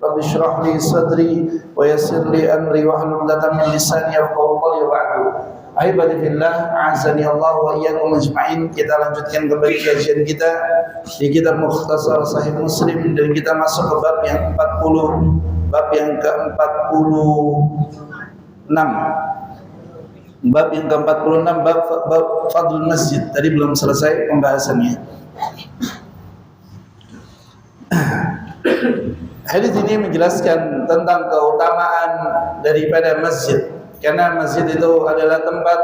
Rabbi shrah li sadri wa yassir li amri wa hlul 'uqdatam min lisani yafqahu qawli wa ba'du. Ahibati fillah, a'azani Allah wa iyyakum ajma'in. Kita lanjutkan kembali kajian kita di kitab Mukhtasar Sahih Muslim, dan kita masuk ke bab yang 40, bab yang ke-46. Bab yang ke-46, bab Fadlul Masjid. Tadi belum selesai pembahasannya. Hadis ini menjelaskan tentang keutamaan daripada masjid. Karena masjid itu adalah tempat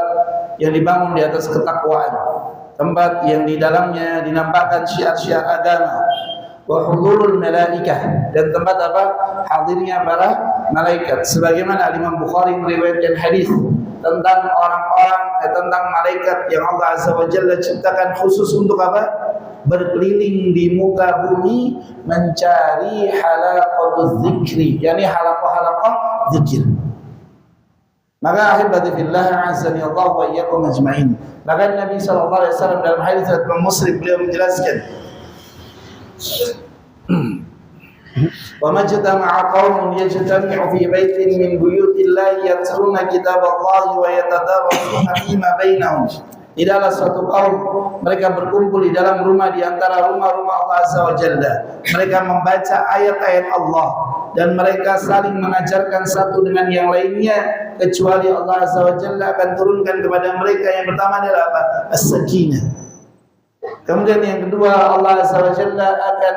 yang dibangun di atas ketakwaan, tempat yang di dalamnya dinampakkan syiar-syiar agama, wa hudurul malaikah, dan tempat apa? Hadirnya para malaikat. Sebagaimana Imam Bukhari meriwayatkan hadis tentang orang-orang tentang malaikat yang Allah Azza wa Jalla ciptakan khusus untuk apa? Berkeliling di muka bumi mencari halaqatuz zikri, yakni halaqah-halaqah zikir. Maka ahibati fillah, azani Allah wa iyyakum ajma'in. Maka Nabi sallallahu alaihi wasallam dalam hadis riwayat Muslim, beliau menjelaskan, wa majtama'a qaumun yajtami'u fi baitin min buyutillahi yatluna kitaballahi wa yatadarasuna fima bainahum. Tidaklah suatu kaum mereka berkumpul di dalam rumah di antara rumah-rumah Allah Azza wa Jalla. Mereka membaca ayat-ayat Allah dan mereka saling mengajarkan satu dengan yang lainnya, kecuali Allah Azza wa Jalla akan turunkan kepada mereka yang pertama adalah apa? As-sakinah. Kemudian yang kedua, Allah Azza wa Jalla akan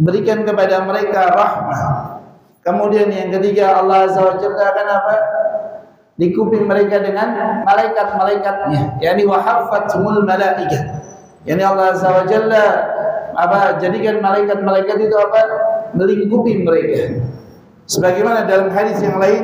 berikan kepada mereka rahmah. Kemudian yang ketiga, Allah Azza wa Jalla akan apa? Di kuping mereka dengan malaikat-malaikatnya, yakni wa haffatumul malaikah. Yani Allah Azza wa Jalla jadikan malaikat-malaikat itu apa? Melingkupi mereka. Sebagaimana dalam hadis yang lain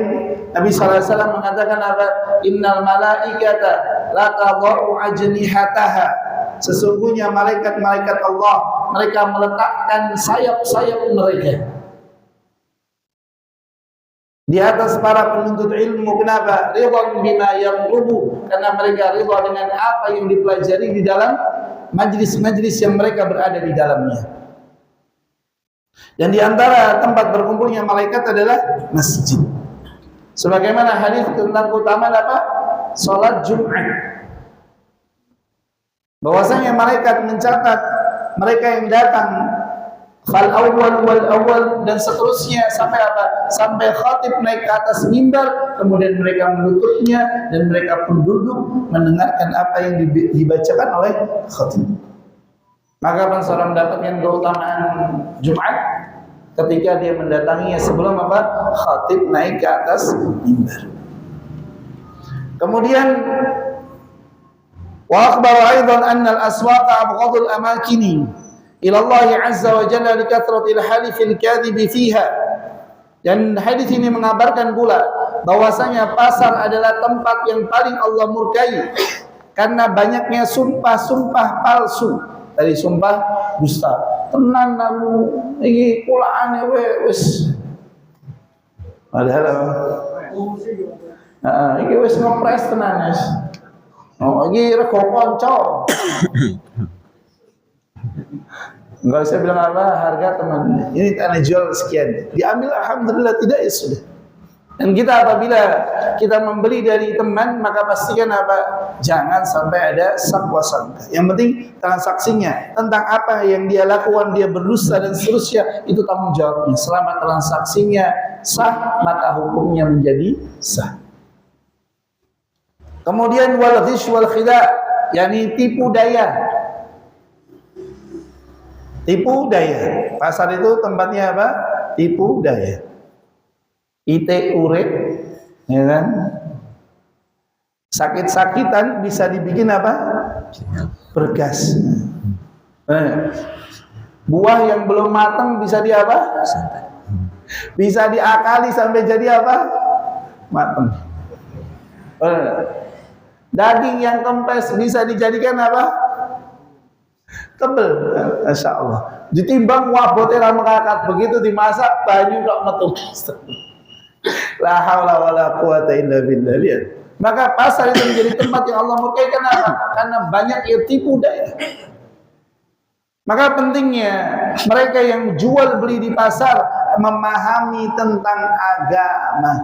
Nabi sallallahu alaihi wasallam mengatakan apa? Innal malaikata la tadau ajnihataha. Sesungguhnya malaikat-malaikat Allah, mereka meletakkan sayap-sayap mereka di atas para penuntut ilmu. Kenapa? Ridwan bima yaqrubu, karena mereka ridha dengan apa yang dipelajari di dalam majlis-majlis yang mereka berada di dalamnya. Dan di antara tempat berkumpulnya malaikat adalah masjid. Sebagaimana hadis tentang keutamaan apa? Salat Jumat. Bahwasanya malaikat mencatat mereka yang datang fal awwal wal awwal dan seterusnya sampai apa? Sampai khatib naik ke atas mimbar, kemudian mereka menutupnya dan mereka pun duduk mendengarkan apa yang dibacakan oleh khatib. Maka seorang mendapatkan keutamaan Jumat ketika dia mendatanginya sebelum apa? Khatib naik ke atas mimbar. Kemudian wa akhbara aidan anna al-aswaqa abghadul amakini ila Allah Azza wa Jalla li kathratil halifil kadhibi fiha. Dan hadis ini mengabarkan pula bahwasanya pasar adalah tempat yang paling Allah murkai karena banyaknya sumpah-sumpah palsu. Tadi sumpah dusta. Tenan lalu iki kulaane wis. Padahal iki wis ngepres tenan wis. Oh, iki rego kanca. Enggak usah bilang apa harga teman. Ini tanah jual sekian. Diambil alhamdulillah, tidak ya sudah. Dan kita apabila kita membeli dari teman, maka pastikan apa? Jangan sampai ada sakwa sangka. Yang penting transaksinya, tentang apa yang dia lakukan, dia berdusta dan seterusnya, itu tanggung jawabnya. Selama transaksinya sah, maka hukumnya menjadi sah. Kemudian wal ghish wal khida', yakni tipu daya. Tipu daya. Pasar itu tempatnya apa? Tipu daya. Ite urip, ya kan? Sakit-sakitan bisa dibikin apa? Bergas. Buah yang belum matang bisa di apa? Bisa diakali sampai jadi apa? Matang. Daging yang kempes bisa dijadikan apa? Tebel. Masya Allah. Ditimbang wabot era mengangkat, begitu dimasak banyu kok metu. La haula wala quwata illa billah. Lihat. Maka pasar itu menjadi tempat yang Allah murkai. Kenapa? Karena banyak yang tipu daya. Maka pentingnya mereka yang jual beli di pasar memahami tentang agama.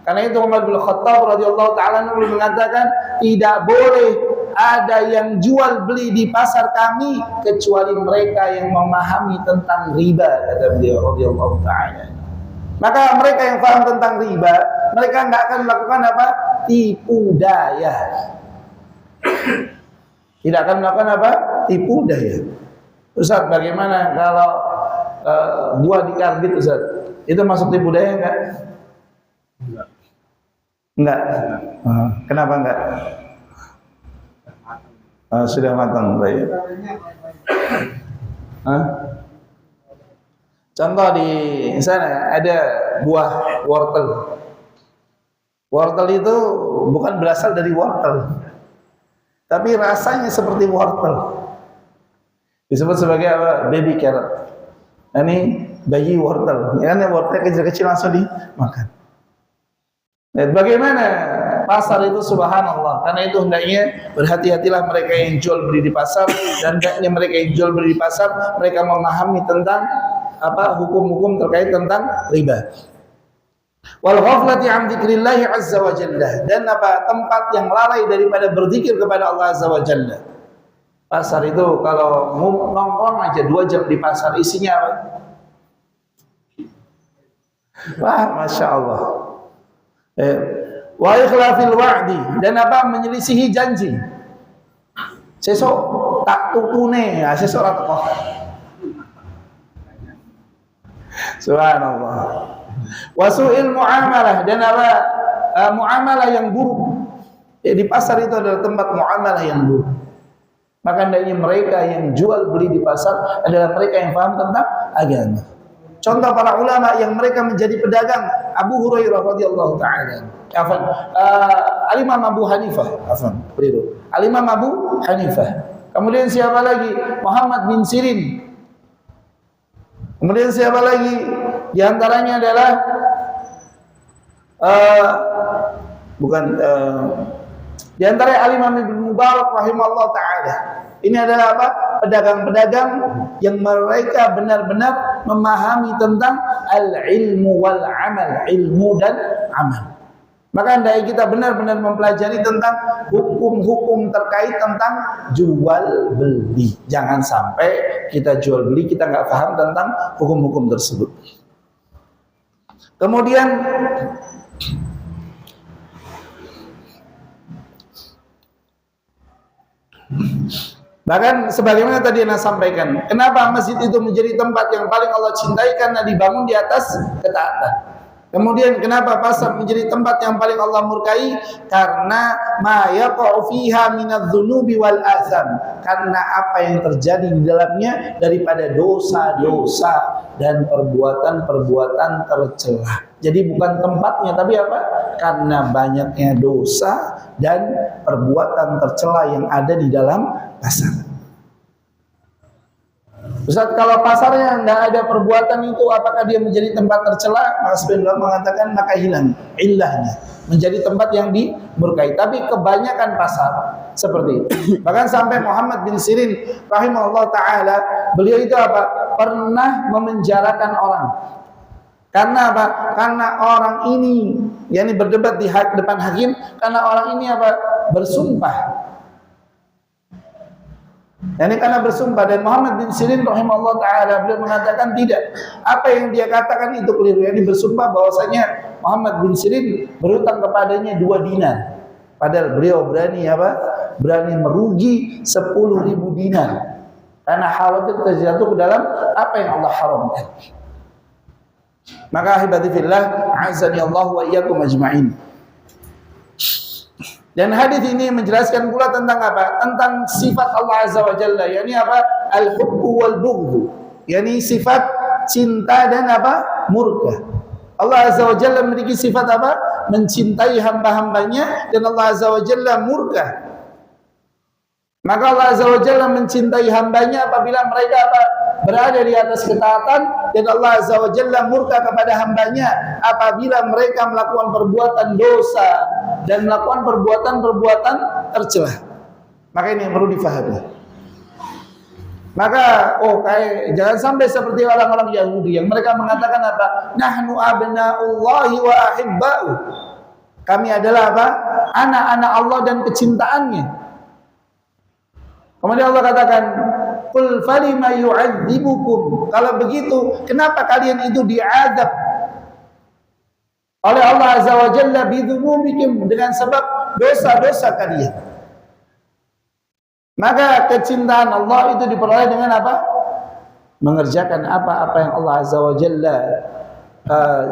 Karena itu Umar bin Khattab radhiyallahu taala mengatakan tidak boleh ada yang jual beli di pasar kami kecuali mereka yang memahami tentang riba, kata beliau radhiyallahu taala. Maka mereka yang paham tentang riba, mereka nggak akan melakukan apa? Tipu daya. Tidak akan melakukan apa? Tipu daya. Ustaz, bagaimana kalau buah dikarbit, Ustaz? Itu masuk tipu daya enggak? Enggak. Kenapa enggak? Sudah matang, baik. Contoh di sana ada buah wortel. Wortel itu bukan berasal dari wortel, tapi rasanya seperti wortel. Disebut sebagai apa? Baby carrot. Ini bayi wortel. Ya kan, wortel kecil-kecil langsung dimakan. Dan bagaimana pasar itu, subhanallah. Karena itu hendaknya berhati-hatilah mereka yang jual beli di pasar, dan hendaknya mereka yang jual beli di pasar mereka memahami tentang apa hukum-hukum terkait tentang riba. Wal ghaflati an dzikrillah azza wa jalla, dan apa tempat yang lalai daripada berzikir kepada Allah azza wa jalla. Pasar itu kalau nongkrong aja 2 jam di pasar isinya apa? Wah, masya Allah. Wa ikhlafil wa'di, dan apa menyelisihi janji. Sesok tak tukune, sesok ora teko. Subhanallah. Wasu'il muamalah, dan apa muamalah yang buruk. Di pasar itu adalah tempat muamalah yang buruk. Maka hendaknya mereka yang jual beli di pasar adalah mereka yang paham tentang agama. Contoh para ulama yang mereka menjadi pedagang, Abu Hurairah radhiyallahu taala. Al-Imam Abu Hanifah, Al-Imam Abu Hanifah. Kemudian siapa lagi? Muhammad bin Sirin. Kemudian siapa lagi? Di antaranya adalah di antara Al-Imam Ibnu Mubarak rahimahullah taala. Ini adalah apa? Pedagang-pedagang yang mereka benar-benar memahami tentang al-ilmu wal amal, ilmu dan amal. Maka hendaknya kita benar-benar mempelajari tentang hukum-hukum terkait tentang jual beli. Jangan sampai kita jual beli kita nggak paham tentang hukum-hukum tersebut. Kemudian bahkan sebagaimana tadi yang saya sampaikan, kenapa masjid itu menjadi tempat yang paling Allah cintai? Karena dibangun di atas ketaatan. Kemudian kenapa pasar menjadi tempat yang paling Allah murkai? Karena ma yaqa'u fiha minadz-dzunubi wal atham. Karena apa yang terjadi di dalamnya daripada dosa-dosa dan perbuatan-perbuatan tercela. Jadi bukan tempatnya, tapi apa? Karena banyaknya dosa dan perbuatan tercela yang ada di dalam pasar. Ustaz, kalau pasarnya tidak ada perbuatan itu, apakah dia menjadi tempat tercela? Maka sebenarnya mengatakan maka hilang illahnya, menjadi tempat yang dimurkai. Tapi kebanyakan pasar seperti itu. Bahkan sampai Muhammad bin Sirin rahimahullah taala, beliau itu apa? Pernah memenjarakan orang. Karena apa? Karena orang ini, yakni berdebat di depan hakim, karena orang ini apa? Bersumpah. Ini karena bersumpah, dan Muhammad bin Sirin rahimahullah ta'ala beliau mengatakan tidak, apa yang dia katakan itu keliru. Yang bersumpah bahwasanya Muhammad bin Sirin berhutang kepadanya 2 dinar, padahal beliau berani apa? Berani merugi 10.000 dinar karena khawatir terjatuh ke dalam apa yang Allah haramkan. Maka ahibati fillah, azani Allah wa iyyakum ajma'in. Dan hadis ini menjelaskan pula tentang apa? Tentang sifat Allah Azza wa Jalla, yakni apa? Al-hubbu wal bughdhu. Yakni sifat cinta dan apa? Murka. Allah Azza wa Jalla memiliki sifat apa? Mencintai hamba-hambanya, dan Allah Azza wa Jalla murka. Maka Allah Azza wa Jalla mencintai hambanya apabila mereka apa? Berada di atas ketaatan, dan Allah Azza wa Jalla murka kepada hambanya apabila mereka melakukan perbuatan dosa dan melakukan perbuatan-perbuatan tercela. Maka ini yang perlu difahami. Maka jangan sampai seperti orang-orang Yahudi yang mereka mengatakan apa? Nahnu abna'ullahi wa ahibba'u. Kami adalah apa? Anak-anak Allah dan kecintaannya. Kemudian Allah katakan, "Qul falima yu'adzibukum." Kalau begitu, kenapa kalian itu diazab oleh Allah Azza wa Jalla bidzunubikum, dengan sebab dosa-dosa kalian? Maka kecintaan Allah itu diperoleh dengan apa? Mengerjakan apa-apa yang Allah Azza wa Jalla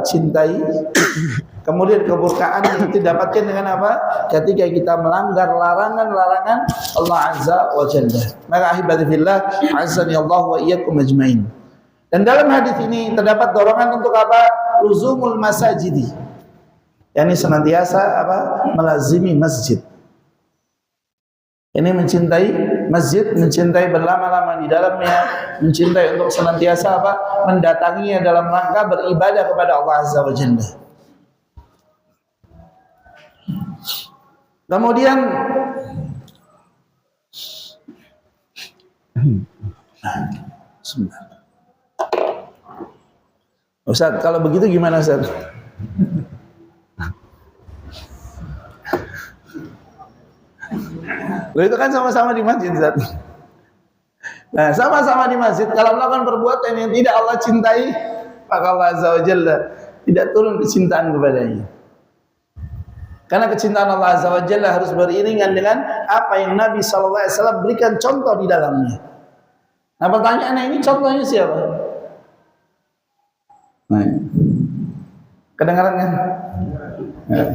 cintai. Kemudian keburkaan itu didapatkan dengan apa? Ketika kita melanggar larangan-larangan Allah Azza wa Jalla. Maka ahibati fillah, azani Allah wa iyyakum ajmain. Dan dalam hadis ini terdapat dorongan untuk apa? Luzumul masajidi. Yani senantiasa apa? Melazimi masjid. Ini mencintai masjid, mencintai berlama-lama di dalamnya, mencintai untuk senantiasa apa? Mendatanginya dalam rangka beribadah kepada Allah Azza wa Jalla. Kemudian sebentar. Ustaz, kalau begitu gimana Ustaz? Loh, itu kan sama-sama di masjid, Ustaz. Nah, sama-sama di masjid, kalau melakukan perbuatan yang tidak Allah cintai, maka Allah Azza wa Jalla tidak turun kecintaan kepadanya. Karena kecintaan Allah Azza wa Jalla harus beriringan dengan apa yang Nabi SAW berikan contoh di dalamnya. Nah, pertanyaannya, ini contohnya siapa? Nah, kedengaran kan? Ya.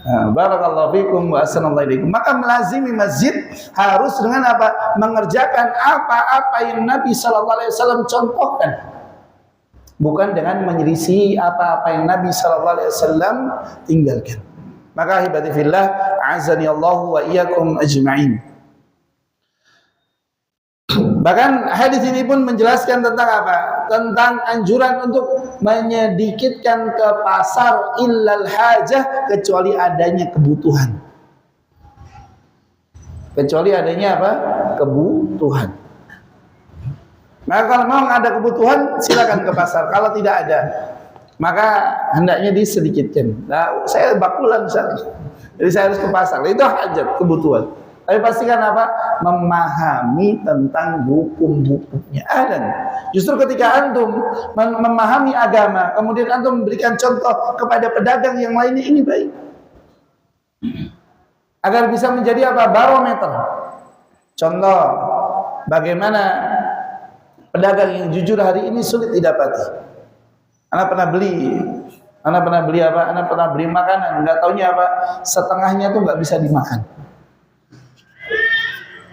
Barakallahu fikum wa assalamualaikum ilaikum. Maka melazimi masjid harus dengan apa? Mengerjakan apa-apa yang Nabi SAW contohkan, bukan dengan menyelisih apa-apa yang Nabi SAW tinggalkan. Maka ahibati fillah, azani Allah wa iyyakum ajma'in. Bahkan hadis ini pun menjelaskan tentang apa? Tentang anjuran untuk menyedikitkan ke pasar illal hajah, kecuali adanya kebutuhan. Kecuali adanya apa? Kebutuhan. Maka kalau memang ada kebutuhan, silakan ke pasar. Kalau tidak ada, maka hendaknya disedikitkan. Nah, saya bakulan Ustaz, jadi saya harus ke pasar. Itu hajat, kebutuhan. Tapi pastikan apa? Memahami tentang hukum-hukumnya. Dan justru ketika antum memahami agama, kemudian antum memberikan contoh kepada pedagang yang lainnya, ini baik. Agar bisa menjadi apa? Barometer. Contoh, bagaimana pedagang yang jujur hari ini sulit didapati. Anak pernah beli apa? Anak pernah beli makanan, nggak taunya apa? Setengahnya tuh nggak bisa dimakan.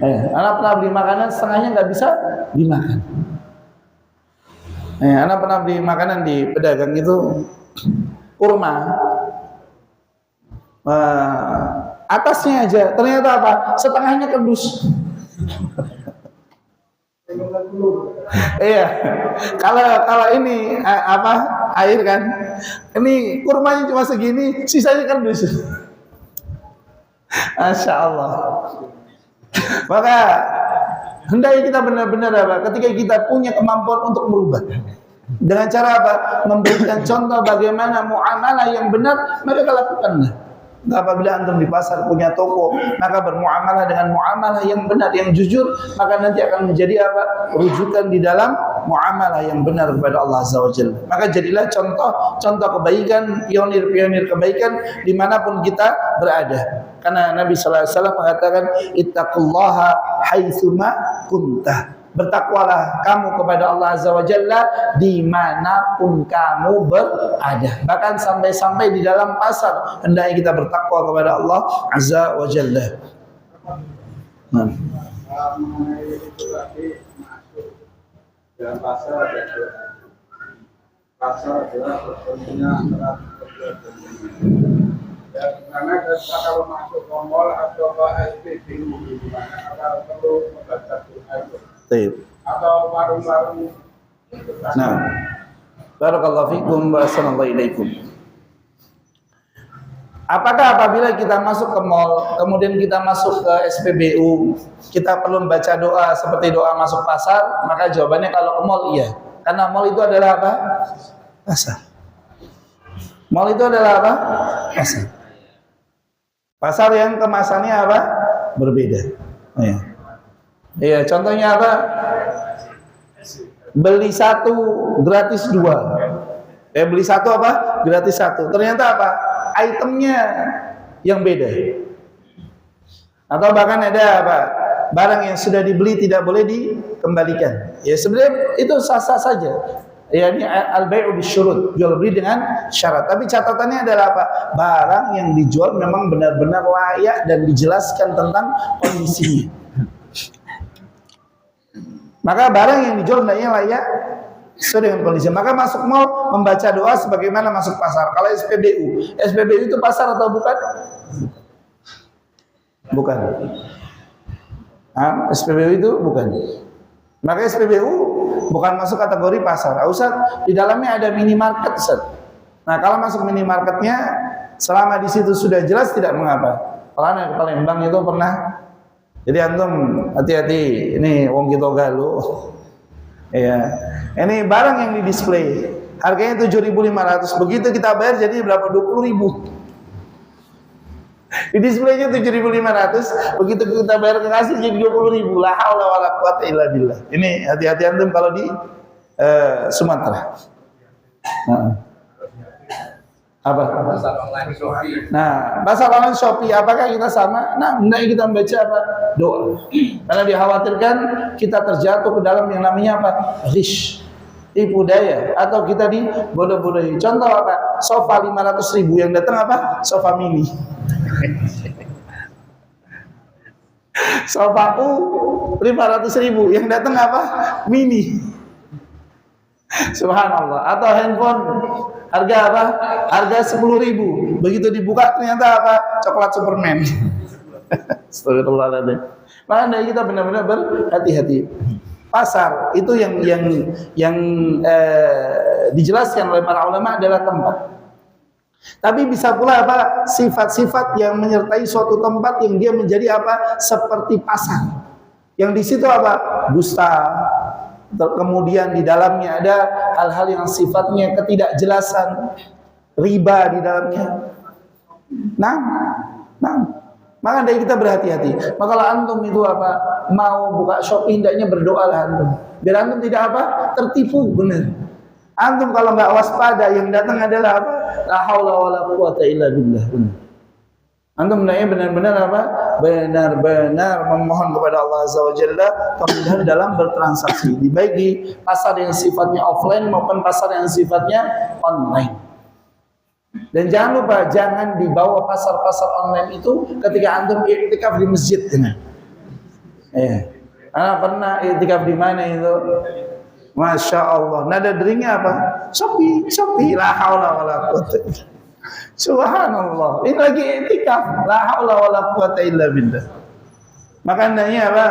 Anak pernah beli makanan, setengahnya nggak bisa dimakan. Anak pernah beli makanan di pedagang itu, kurma, atasnya aja, ternyata apa? Setengahnya kerdus. Iya, kalau ini apa, air kan, ini kurmanya cuma segini, sisanya kerdus. Masya Allah. Maka hendaknya kita benar-benar apa? Ketika kita punya kemampuan untuk merubah, dengan cara apa? Memberikan contoh bagaimana muamalah yang benar, maka lakukanlah. Apabila antum di pasar punya toko, maka bermuamalah dengan muamalah yang benar, yang jujur, maka nanti akan menjadi apa? Rujukan di dalam muamalah yang benar kepada Allah Azza wa Jalla. Maka jadilah contoh kebaikan, pionir-pionir kebaikan dimanapun kita berada. Karena Nabi SAW mengatakan, ittaqullaha haitsuma kunta. Bertakwalah kamu kepada Allah Azza wa Jalla dimanapun kamu berada. Bahkan sampai-sampai di dalam pasar, hendaknya kita bertakwa kepada Allah Azza wa Jalla. Dalam pasar adalah pertemuannya antara dan karena kita kalau masuk ke mall atau ke SPB gimana, perlu membaca Quran atau warung-warung. Nah, barakallahu fikum wa assalamualaikum ilaikum. Apakah apabila kita masuk ke mall, kemudian kita masuk ke SPBU, kita perlu membaca doa seperti doa masuk pasar? Maka jawabannya kalau ke mall iya. Karena mall itu adalah apa? Pasar. Mall itu adalah apa? Pasar. Pasar yang kemasannya apa? Berbeda. Iya. Iya, contohnya apa? Beli satu gratis dua. Beli satu apa? Gratis satu. Ternyata apa? Itemnya yang beda. Atau bahkan ada apa? Barang yang sudah dibeli tidak boleh dikembalikan. Ya sebenarnya itu sah-sah saja. Ya ini al-bai'u bisyurut, jual beli dengan syarat. Tapi catatannya adalah apa? Barang yang dijual memang benar-benar layak dan dijelaskan tentang kondisinya. Maka barang yang dijual hendaknya layak sesuai dengan kondisi. Maka masuk mall membaca doa sebagaimana masuk pasar. Kalau SPBU itu pasar atau bukan? Bukan. SPBU itu bukan. Maka SPBU bukan masuk kategori pasar. Ustaz, di dalamnya ada minimarket, Ustaz. Nah, kalau masuk minimarketnya selama di situ sudah jelas tidak mengapa. Kalau anak Palembang itu pernah. Jadi antum hati-hati, ini wong kita galuh. Ya. Ini barang yang di display. Harganya 7.500. Begitu kita bayar jadi berapa? 20.000. Di displaynya 7.500. Begitu kita bayar ke kasir jadi 20.000. La haula wala quwata illa billah. Ini hati-hati antum kalau di Sumatera. Apa? Pasar online Shopee. Nah, pasar online Shopee, apakah kita sama? Nah, hendaknya kita membaca apa? Doa. Karena dikhawatirkan kita terjatuh ke dalam yang namanya apa? Ghish, tipu daya, atau kita dibodoh-bodohi. Contoh apa? Sofa 500.000 yang datang apa? Sofa mini. Sofa U 500.000 yang datang apa? Mini. Subhanallah. Atau handphone harga apa? Harga 10.000. Begitu dibuka ternyata apa? Coklat Superman. Astagfirullahaladzim. Maka kita benar-benar berhati-hati. Pasar itu yang dijelaskan oleh para ulama adalah tempat. Tapi bisa pula apa? Sifat-sifat yang menyertai suatu tempat yang dia menjadi apa? Seperti pasar. Yang di situ apa? Dusta. Kemudian di dalamnya ada hal-hal yang sifatnya ketidakjelasan, riba di dalamnya. Nah, maka dari kita berhati-hati. Maka kalau antum itu apa mau buka Shopee, hendaknya berdoalah antum. Biar antum tidak apa tertipu, benar. Antum kalau nggak waspada yang datang adalah apa? La haula wala quwata illa billah. Antum hendaknya benar-benar apa? Benar-benar memohon kepada Allah Azza wa Jalla kemudahan dalam bertransaksi, baik di pasar yang sifatnya offline maupun pasar yang sifatnya online. Dan jangan lupa, jangan dibawa pasar-pasar online itu ketika antum iktikaf di masjid. Anak pernah iktikaf di mana itu? Masya Allah, nada deringnya apa? Shopee, la haula wala quwata. Subhanallah, ini lagi iktikaf, la haula wala quwata illa billah. Maka hendaknya apa?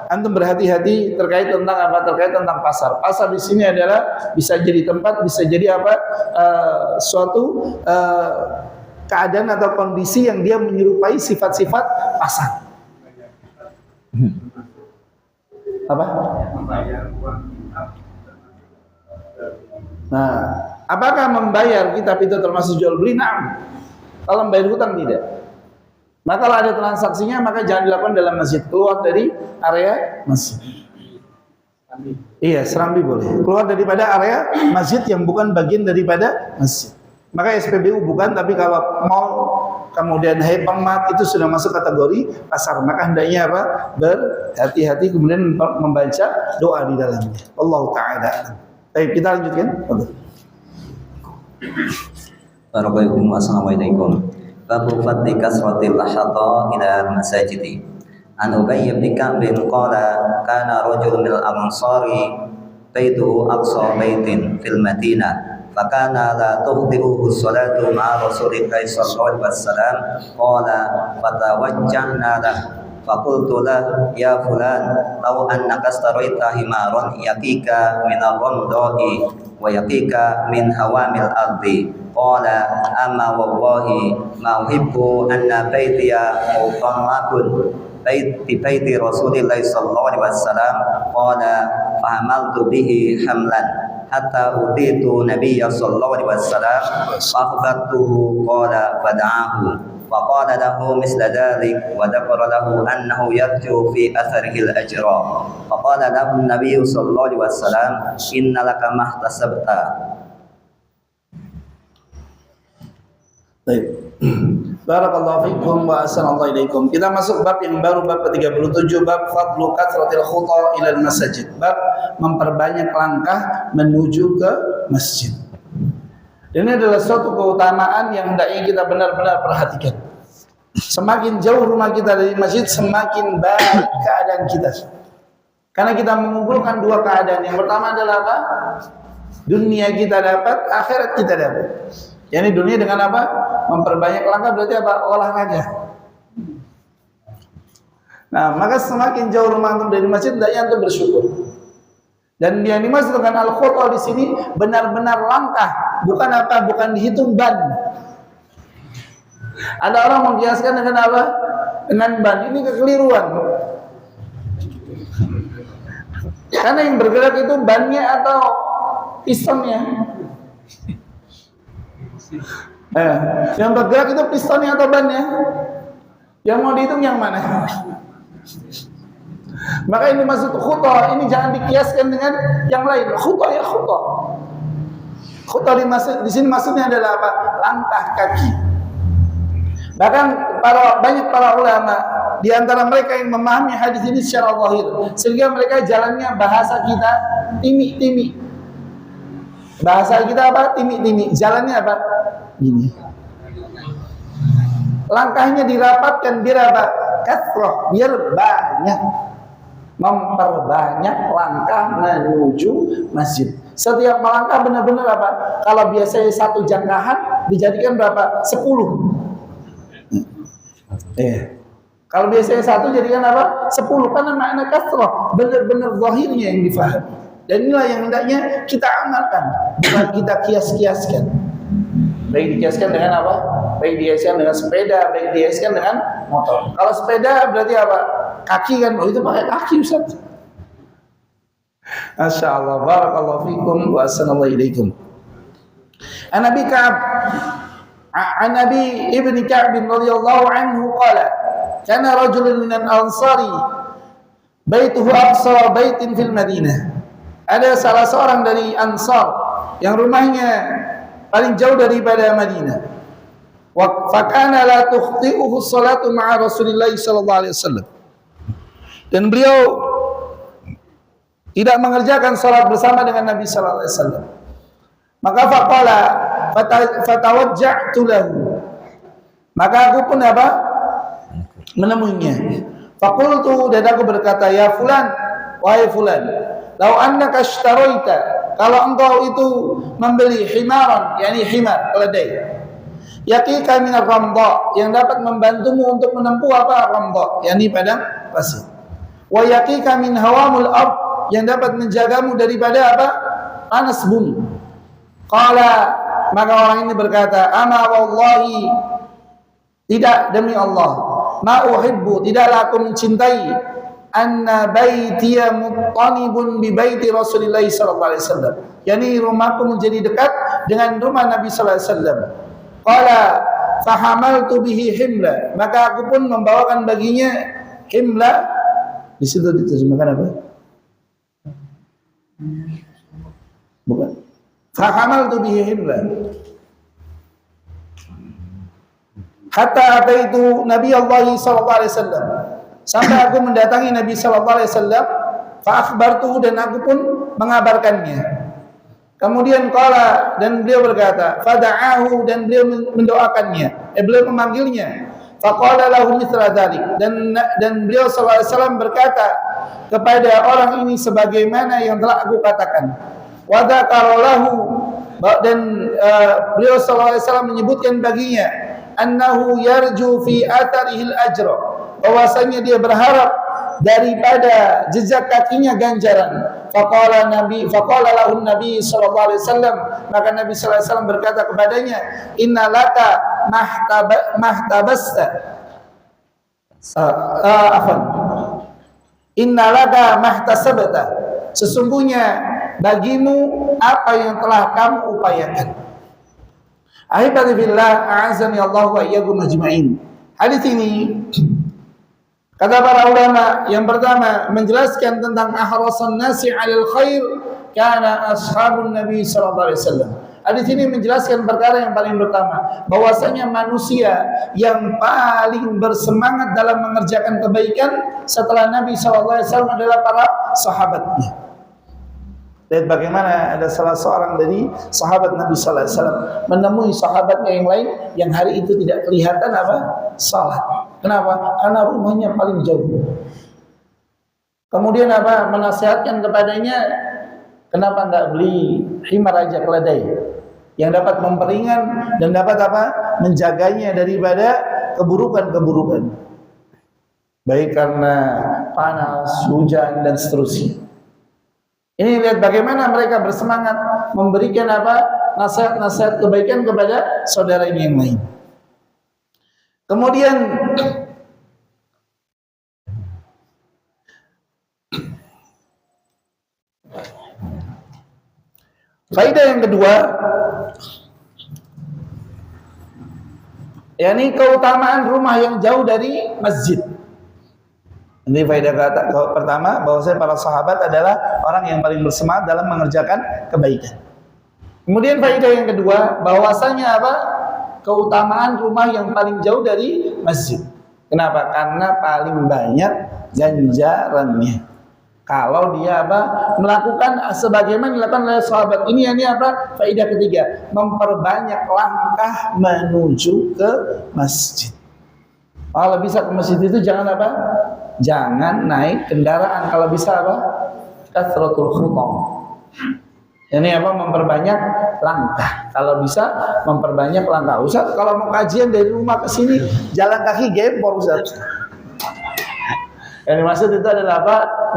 Antum berhati-hati terkait tentang apa? Terkait tentang pasar. Pasar di sini adalah bisa jadi tempat, bisa jadi apa? Suatu keadaan atau kondisi yang dia menyerupai sifat-sifat pasar. Apa? Nah, apakah membayar kitab itu termasuk jual beli? Nah, kalau membayar hutang tidak. Maka kalau ada transaksinya maka jangan dilakukan dalam masjid, keluar dari area masjid. Iya, serambi boleh. Keluar daripada area masjid yang bukan bagian daripada masjid. Maka SPBU bukan, tapi kalau mall kemudian hypermart itu sudah masuk kategori pasar. Maka hendaknya apa? Berhati-hati kemudian membaca doa di dalamnya. Allah Ta'ala. Baik, kita lanjutkan. Assalamualaikum. Babu fadli kasratil asyata ila masajidi. An Ubay bin Ka'b qala kana rajulun minal ansari baituhu aqsa baitin fil Madinah. Fakana la tukhtiruhu salatu ma'a Rasulillah sallallahu alaihi wasallam. Qala fatawajjahna lahu Faqultu lah ya fulan law annaka astaraita himaran yakika min ar-ramda'i wa yakika min hawamil ardi. Qala amma wallahi ma uhibbu anna baytiya mutallaqun baiti Rasulillah sallallahu alaihi wasallam. Qala fahamaltu bihi hamlan hatta utitu Nabiyya sallallahu alaihi wasallam fa akhbartuhu qala fada'ahu فقال له مثل ذلك وذكر له أنه يرجو في أثره الأجر فقال له النبي صلى الله عليه وسلم إن لك ما احتسبت. Baik. Barakallahu fikum wa ahsanallahu ilaikum. Kita masuk bab yang baru, bab ke-37, bab fadlu kathratil khuta ilal masajid. Bab memperbanyak langkah menuju ke masjid. Ini adalah suatu keutamaan yang hendaknya kita benar-benar perhatikan. Semakin jauh rumah kita dari masjid, semakin baik keadaan kita. Karena kita mengumpulkan dua keadaan. Yang pertama adalah apa? Dunia kita dapat, akhirat kita dapat. Yani dunia dengan apa? Memperbanyak langkah berarti apa? Olahraga. Nah, maka semakin jauh rumah antum dari masjid, hendaknya antum bersyukur. Dan yang dimaksud dengan al-khutwa di sini benar-benar langkah, bukan apa? Bukan dihitung ban. Ada orang mengkiaskan dengan apa? Dengan ban. Ini kekeliruan. Karena yang bergerak itu bannya atau pistonnya. Yang bergerak itu pistonnya atau bannya? Yang mau dihitung yang mana? Maka ini maksud khutbah, ini jangan dikiaskan dengan yang lain. Khutbah ya khutbah. Khutbah di sini maksudnya adalah apa? Langkah kaki. Bahkan banyak para ulama di antara mereka yang memahami hadis ini secara zahir, sehingga mereka jalannya bahasa kita timi-timi. Bahasa kita apa? Timi-timi. Jalannya apa? Gini. Langkahnya dirapatkan biar apa? Kathroh, biar banyak. Memperbanyak langkah menuju masjid. Setiap melangkah benar-benar apa? Kalau biasanya satu jangkahan dijadikan berapa? 10. Kalau biasanya satu jadikan apa? 10. Karena makna kasrah benar-benar zahirnya yang difahami. Dan inilah yang hendaknya kita amalkan, bukan kita kias-kiaskan. Baik dikiaskan dengan apa? Baik dikiaskan dengan sepeda, baik dikiaskan dengan motor. Kalau sepeda berarti apa? Kaki kan, itu pakai kaki Ustaz. Masya Allah, barakallahu fikum wa assalamualaikum ilaikum. An Nabi Ka'ab, an Nabi Ibni Ka'ab radhiyallahu anhu qala, kana rajulun minan ansari baituhu aqsa baitin fil Madinah. Ada salah seorang dari Ansar yang rumahnya paling jauh daripada Madinah. Wa fakana la tukhti'uhu salatu ma'a Rasulillah sallallahu alaihi wasallam. Dan beliau tidak mengerjakan salat bersama dengan Nabi sallallahu alaihi wasallam. Maka faqala fatawajja'tu lahu. Maka aku pun apa? Menemuinya. Faqultu, dan aku berkata, ya fulan, wahai fulan, lau annaka ishtaraita, kalau engkau itu membeli himaran, yakni himar, keledai, yaqika min ar-ramda, yang dapat membantumu untuk menempuh apa? Ramda, yakni padang pasir. Wa yaqika min hawamul ard, yang dapat menjagamu daripada apa? Panas bumi. Qala, maka orang ini berkata, ama wallahi, tidak, demi Allah, ma uhibbu, tidaklah aku mencintai, anna baitiya muttanibun bi baiti Rasulillah sallallahu alaihi wasallam, yakni rumahku menjadi dekat dengan rumah Nabi sallallahu alaihi wasallam. Qala fahamaltu bihi himla, maka aku pun membawakan baginya himla. Di situ diterjemahkan apa? Bukan. Fahamaltu bihi himla. Hatta ataitu Nabi Allah sallallahu alaihi wasallam. Sampai aku mendatangi Nabi sallallahu alaihi wasallam, fa akhbartuhu, dan aku pun mengabarkannya. Kemudian qala, dan beliau berkata, fada'ahu, dan beliau mendoakannya, beliau memanggilnya. Faqala lahu mithla dzalik, dan beliau sallallahu alaihi wasallam berkata kepada orang ini sebagaimana yang telah aku katakan. Wa dzakara lahu, dan beliau sallallahu alaihi wasallam menyebutkan baginya annahu yarju fi atharihi al-ajra, bahwasanya dia berharap daripada jejak kakinya ganjaran. Faqala lahu Nabi sallallahu alaihi wasallam, maka Nabi sallallahu alaihi wasallam berkata kepadanya, "Inna laka mahtabasta." Inna laka mahtasabta. Sesungguhnya bagimu apa yang telah kamu upayakan. Ahibati billah, a'azani Allah wa iyyakum ajma'in. Hadis ini kata para ulama, yang pertama menjelaskan tentang ahrasan nasi 'alal khair kana ashabun Nabi sallallahu alaihi wasallam. Hadis ini menjelaskan perkara yang paling pertama, bahwasanya manusia yang paling bersemangat dalam mengerjakan kebaikan setelah Nabi sallallahu alaihi wasallam adalah para sahabatnya. Lihat bagaimana ada salah seorang dari sahabat Nabi sallallahu alaihi wasallam menemui sahabatnya yang lain yang hari itu tidak kelihatan salat. Kenapa? Karena rumahnya paling jauh. Kemudian menasihatkan kepadanya, kenapa enggak beli himar aja, keledai yang dapat memperingan dan dapat menjaganya daripada keburukan-keburukan, baik karena panas, hujan dan seterusnya. Ini lihat bagaimana mereka bersemangat memberikan nasihat-nasihat kebaikan kepada saudara ini yang lain. Kemudian faedah yang kedua, yakni keutamaan rumah yang jauh dari masjid. Ini faedah pertama, bahwasanya para sahabat adalah orang yang paling bersemangat dalam mengerjakan kebaikan. Kemudian faedah yang kedua, bahwasanya keutamaan rumah yang paling jauh dari masjid. Kenapa? Karena paling banyak ganjarannya. Kalau dia melakukan sebagaimana dilakukan oleh sahabat. Ini faedah ketiga, memperbanyak langkah menuju ke masjid. Kalau bisa ke masjid itu jangan jangan naik kendaraan. Kalau bisa kasratul khutam. Ini memperbanyak langkah. Kalau bisa memperbanyak langkah. Ustaz, kalau mau kajian dari rumah ke sini jalan kaki gempor, Ustaz. Yang dimaksud itu adalah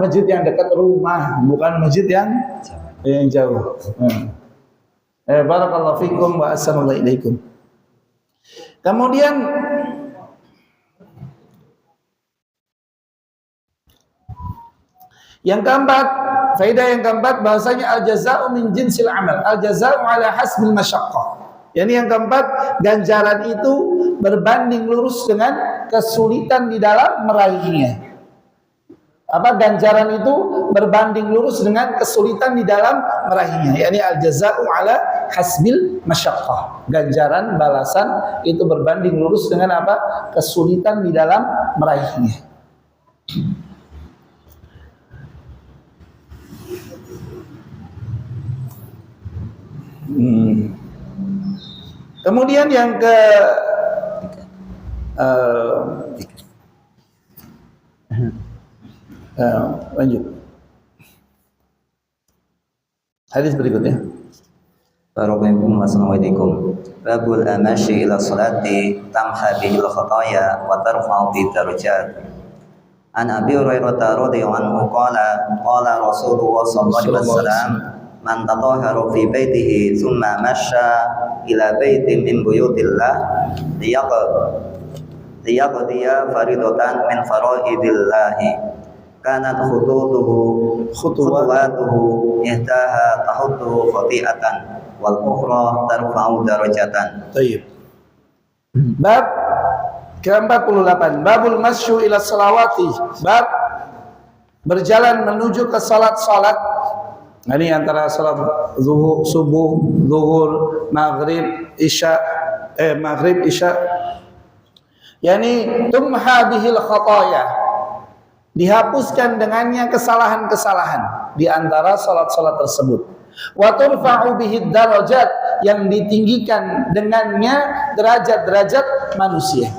masjid yang dekat rumah, bukan masjid yang jauh. Barakallahu fikum wa assalamu alaikum. Kemudian yang keempat, faedah yang keempat, bahwasanya al-jaza'u min jinsil amal. Al-jaza'u ala hasbil masyaqqah. Yani yang keempat, ganjaran itu berbanding lurus dengan kesulitan di dalam meraihnya. Ganjaran itu berbanding lurus dengan kesulitan di dalam meraihnya. Yani al-jaza'u ala hasbil masyaqqah. Ganjaran balasan itu berbanding lurus dengan kesulitan di dalam meraihnya. Kemudian yang lanjut hadis berikutnya. Assalamualaikum. Babul amashi ila salati tamha bihil khataya wa tarfa'u bi darajat. An Abi Hurairah radhiyallahu anhu qala Rasulullah sallallahu alaihi wasallam, man tatahhara fi baitihi thumma masya ila baitin min buyutillah liyaqdiya faridatan min faraidillahi kanat khutuwatuhu ihdaha tahuddu khati'atan wal ukhra tarfa'u darajatan. Baik. Bab ke-48, babul masyu ila salawati, bab berjalan menuju ke salat-salat. Nah, ini antara salat zuhur, subuh, zuhur, maghrib, isya, yani tumha bihil khataya, dihapuskan dengannya kesalahan-kesalahan di antara salat-salat tersebut. Wa turfa'u bihid darajat, yang ditinggikan dengannya derajat-derajat manusia.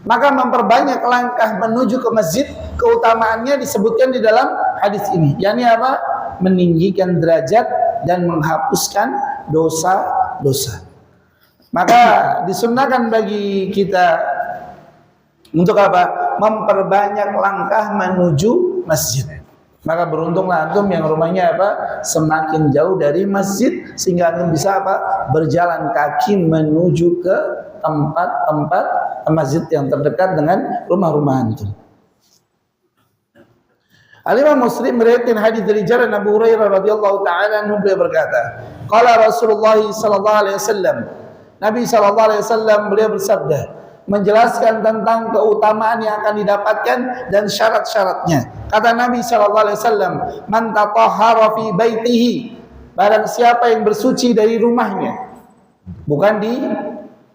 Maka memperbanyak langkah menuju ke masjid, keutamaannya disebutkan di dalam hadis ini. Yani meninggikan derajat dan menghapuskan dosa-dosa. Maka disunnahkan bagi kita untuk memperbanyak langkah menuju masjid. Maka beruntunglah antum yang rumahnya apa? Semakin jauh dari masjid sehingga antum bisa apa? Berjalan kaki menuju ke tempat-tempat masjid yang terdekat dengan rumah-rumah antum. Al-Imam Muslim meriwayatkan hadis dari Jarir Abu Hurairah radhiyallahu taala anhu, beliau berkata, qala Rasulullah sallallahu alaihi wasallam, Nabi sallallahu alaihi wasallam beliau bersabda, menjelaskan tentang keutamaan yang akan didapatkan dan syarat-syaratnya. Kata Nabi sallallahu alaihi wasallam, man tatahhara fi baitihi, barang siapa yang bersuci dari rumahnya, bukan di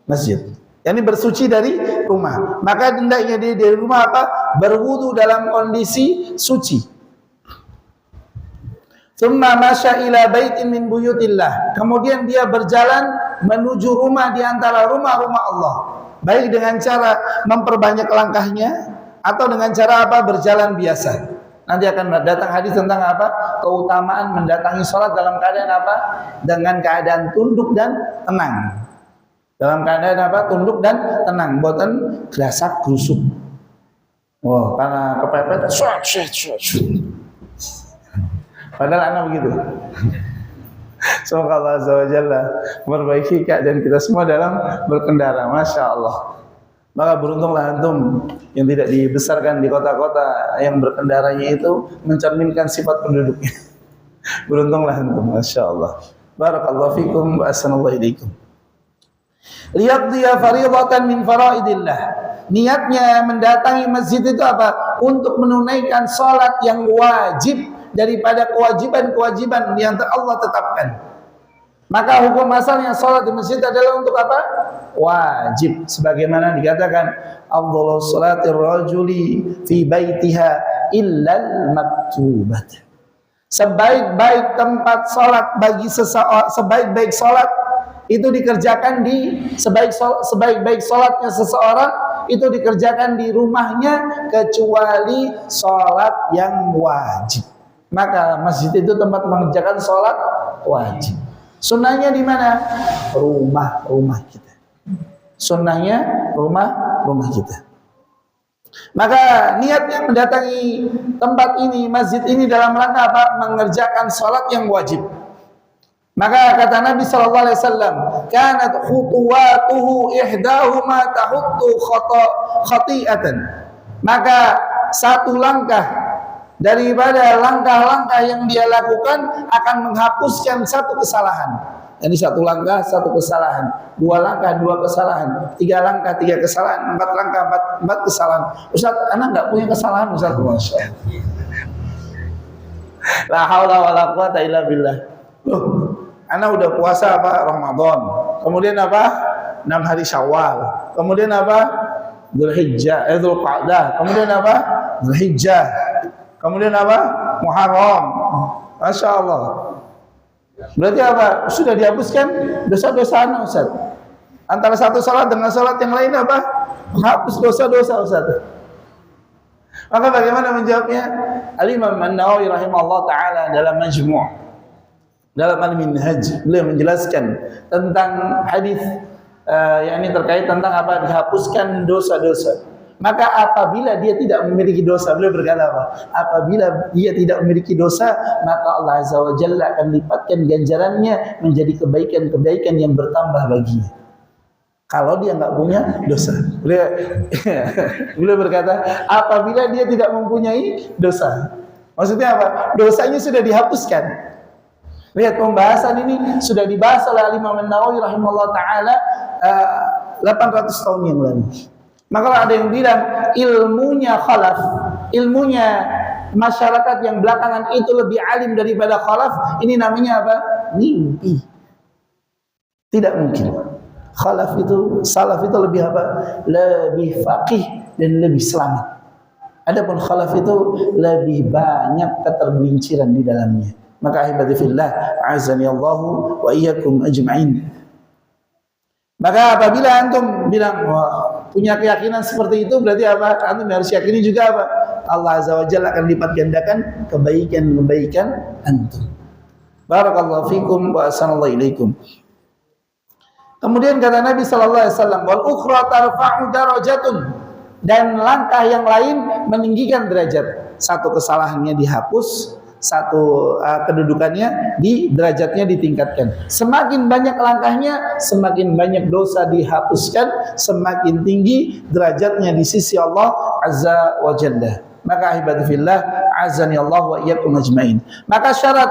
masjid. Yani bersuci dari rumah. Maka hendaknya dia dari rumah apa? Berwudu dalam kondisi suci. Tsumma masya ila baitin min buyutillah. Kemudian dia berjalan menuju rumah di antara rumah-rumah Allah. Baik dengan cara memperbanyak langkahnya atau dengan cara apa? Berjalan biasa. Nanti akan datang hadis tentang apa? Keutamaan mendatangi sholat dalam keadaan apa? Dengan keadaan tunduk dan tenang. Dalam keadaan apa? Tunduk dan tenang, buatan gerasak gerusuk. Wah, karena kepepet, padahal anak begitu. Semoga Allah Azza wa Jalla memperbaiki keadaan kita semua dalam berkendara. Masya Allah. Maka beruntunglah antum yang tidak dibesarkan di kota-kota yang berkendaranya itu mencerminkan sifat penduduknya. Beruntunglah antum, Masya Allah. Barakallahu fikum wa assalamualaikum ilaikum. Liyaqdiya fardhatan min faraidillah. Niatnya mendatangi masjid itu apa? Untuk menunaikan salat yang wajib daripada kewajiban-kewajiban yang Allah tetapkan. Maka hukum asalnya salat di masjid adalah untuk apa? Wajib. Sebagaimana dikatakan, afdhalu salatir rajuli fi baitiha illal maktubat. Sebaik-baik tempat salat bagi seseorang, sebaik-baik salat itu dikerjakan di sebaik-baik salatnya seseorang itu dikerjakan di rumahnya kecuali salat yang wajib. Maka masjid itu tempat mengerjakan salat wajib. Sunnahnya di mana? Rumah-rumah kita. Sunnahnya rumah-rumah kita. Maka niatnya mendatangi tempat ini, masjid ini dalam rangka apa? Mengerjakan salat yang wajib. Maka kata Nabi sallallahu alaihi wasallam, kanat khutuwatuhu ihdahuma tahuttu khati'atan. Maka satu langkah daripada langkah-langkah yang dia lakukan akan menghapuskan satu kesalahan. Jadi satu langkah satu kesalahan, dua langkah dua kesalahan, tiga langkah tiga kesalahan, empat langkah empat kesalahan. Ustaz, anak enggak punya kesalahan, Ustaz. Masya Allah. La haula wala quwata illa billah. Anak udah puasa apa? Ramadan. Kemudian apa? 6 hari Syawal. Kemudian apa? Dzulhijjah, Dzulqa'dah. Kemudian apa? Dzulhijjah. Kemudian apa? Muharram. Masya Allah. Berarti apa? Sudah dihapuskan dosa-dosa anak, Ustaz. Antara satu salat dengan salat yang lain apa? Menghapus dosa-dosa, Ustaz. Maka bagaimana menjawabnya? Al-Imam An-Nawawi rahimahullah ta'ala dalam Majmu' dalam Al-Minhaj beliau menjelaskan tentang hadis yakni terkait tentang apa? Dihapuskan dosa-dosa. Maka apabila dia tidak memiliki dosa, beliau berkata apa? Apabila dia tidak memiliki dosa, maka Allah Azza wa Jalla akan lipatkan ganjarannya menjadi kebaikan-kebaikan yang bertambah baginya. Kalau dia nggak punya dosa, beliau berkata, apabila dia tidak mempunyai dosa, maksudnya apa? Dosanya sudah dihapuskan. Lihat pembahasan ini sudah dibahas oleh Imam An-Nawawi rahimahullah ta'ala 800 tahun yang lalu. Maka ada yang bilang ilmunya khalaf, ilmunya masyarakat yang belakangan itu lebih alim daripada khalaf, ini namanya apa? Mimpi. Tidak mungkin. Khalaf itu, salaf itu lebih apa? Lebih faqih dan lebih selamat. Adapun khalaf itu lebih banyak ketergelinciran di dalamnya. Maka ahibati fillah, azani Allahu wa iyyakum ajma'in. Maka apabila antum bilang punya keyakinan seperti itu, berarti apa? Antum harus yakini juga apa? Allah Azza wa Jalla akan lipat gandakan kebaikan-kebaikan antum. Barakallahu fikum wa assalamualaikum ilaikum. Kemudian kata Nabi sallallahu alaihi wasallam, wal ukhra tarfa'u darajatun. Dan langkah yang lain meninggikan derajat. Satu kesalahannya dihapus, satu kedudukannya di derajatnya ditingkatkan. Semakin banyak langkahnya, semakin banyak dosa dihapuskan, semakin tinggi derajatnya di sisi Allah Azza wa Jalla. Maka ahibadillah, azani Allah wa iyyakum ajmain. Maka syarat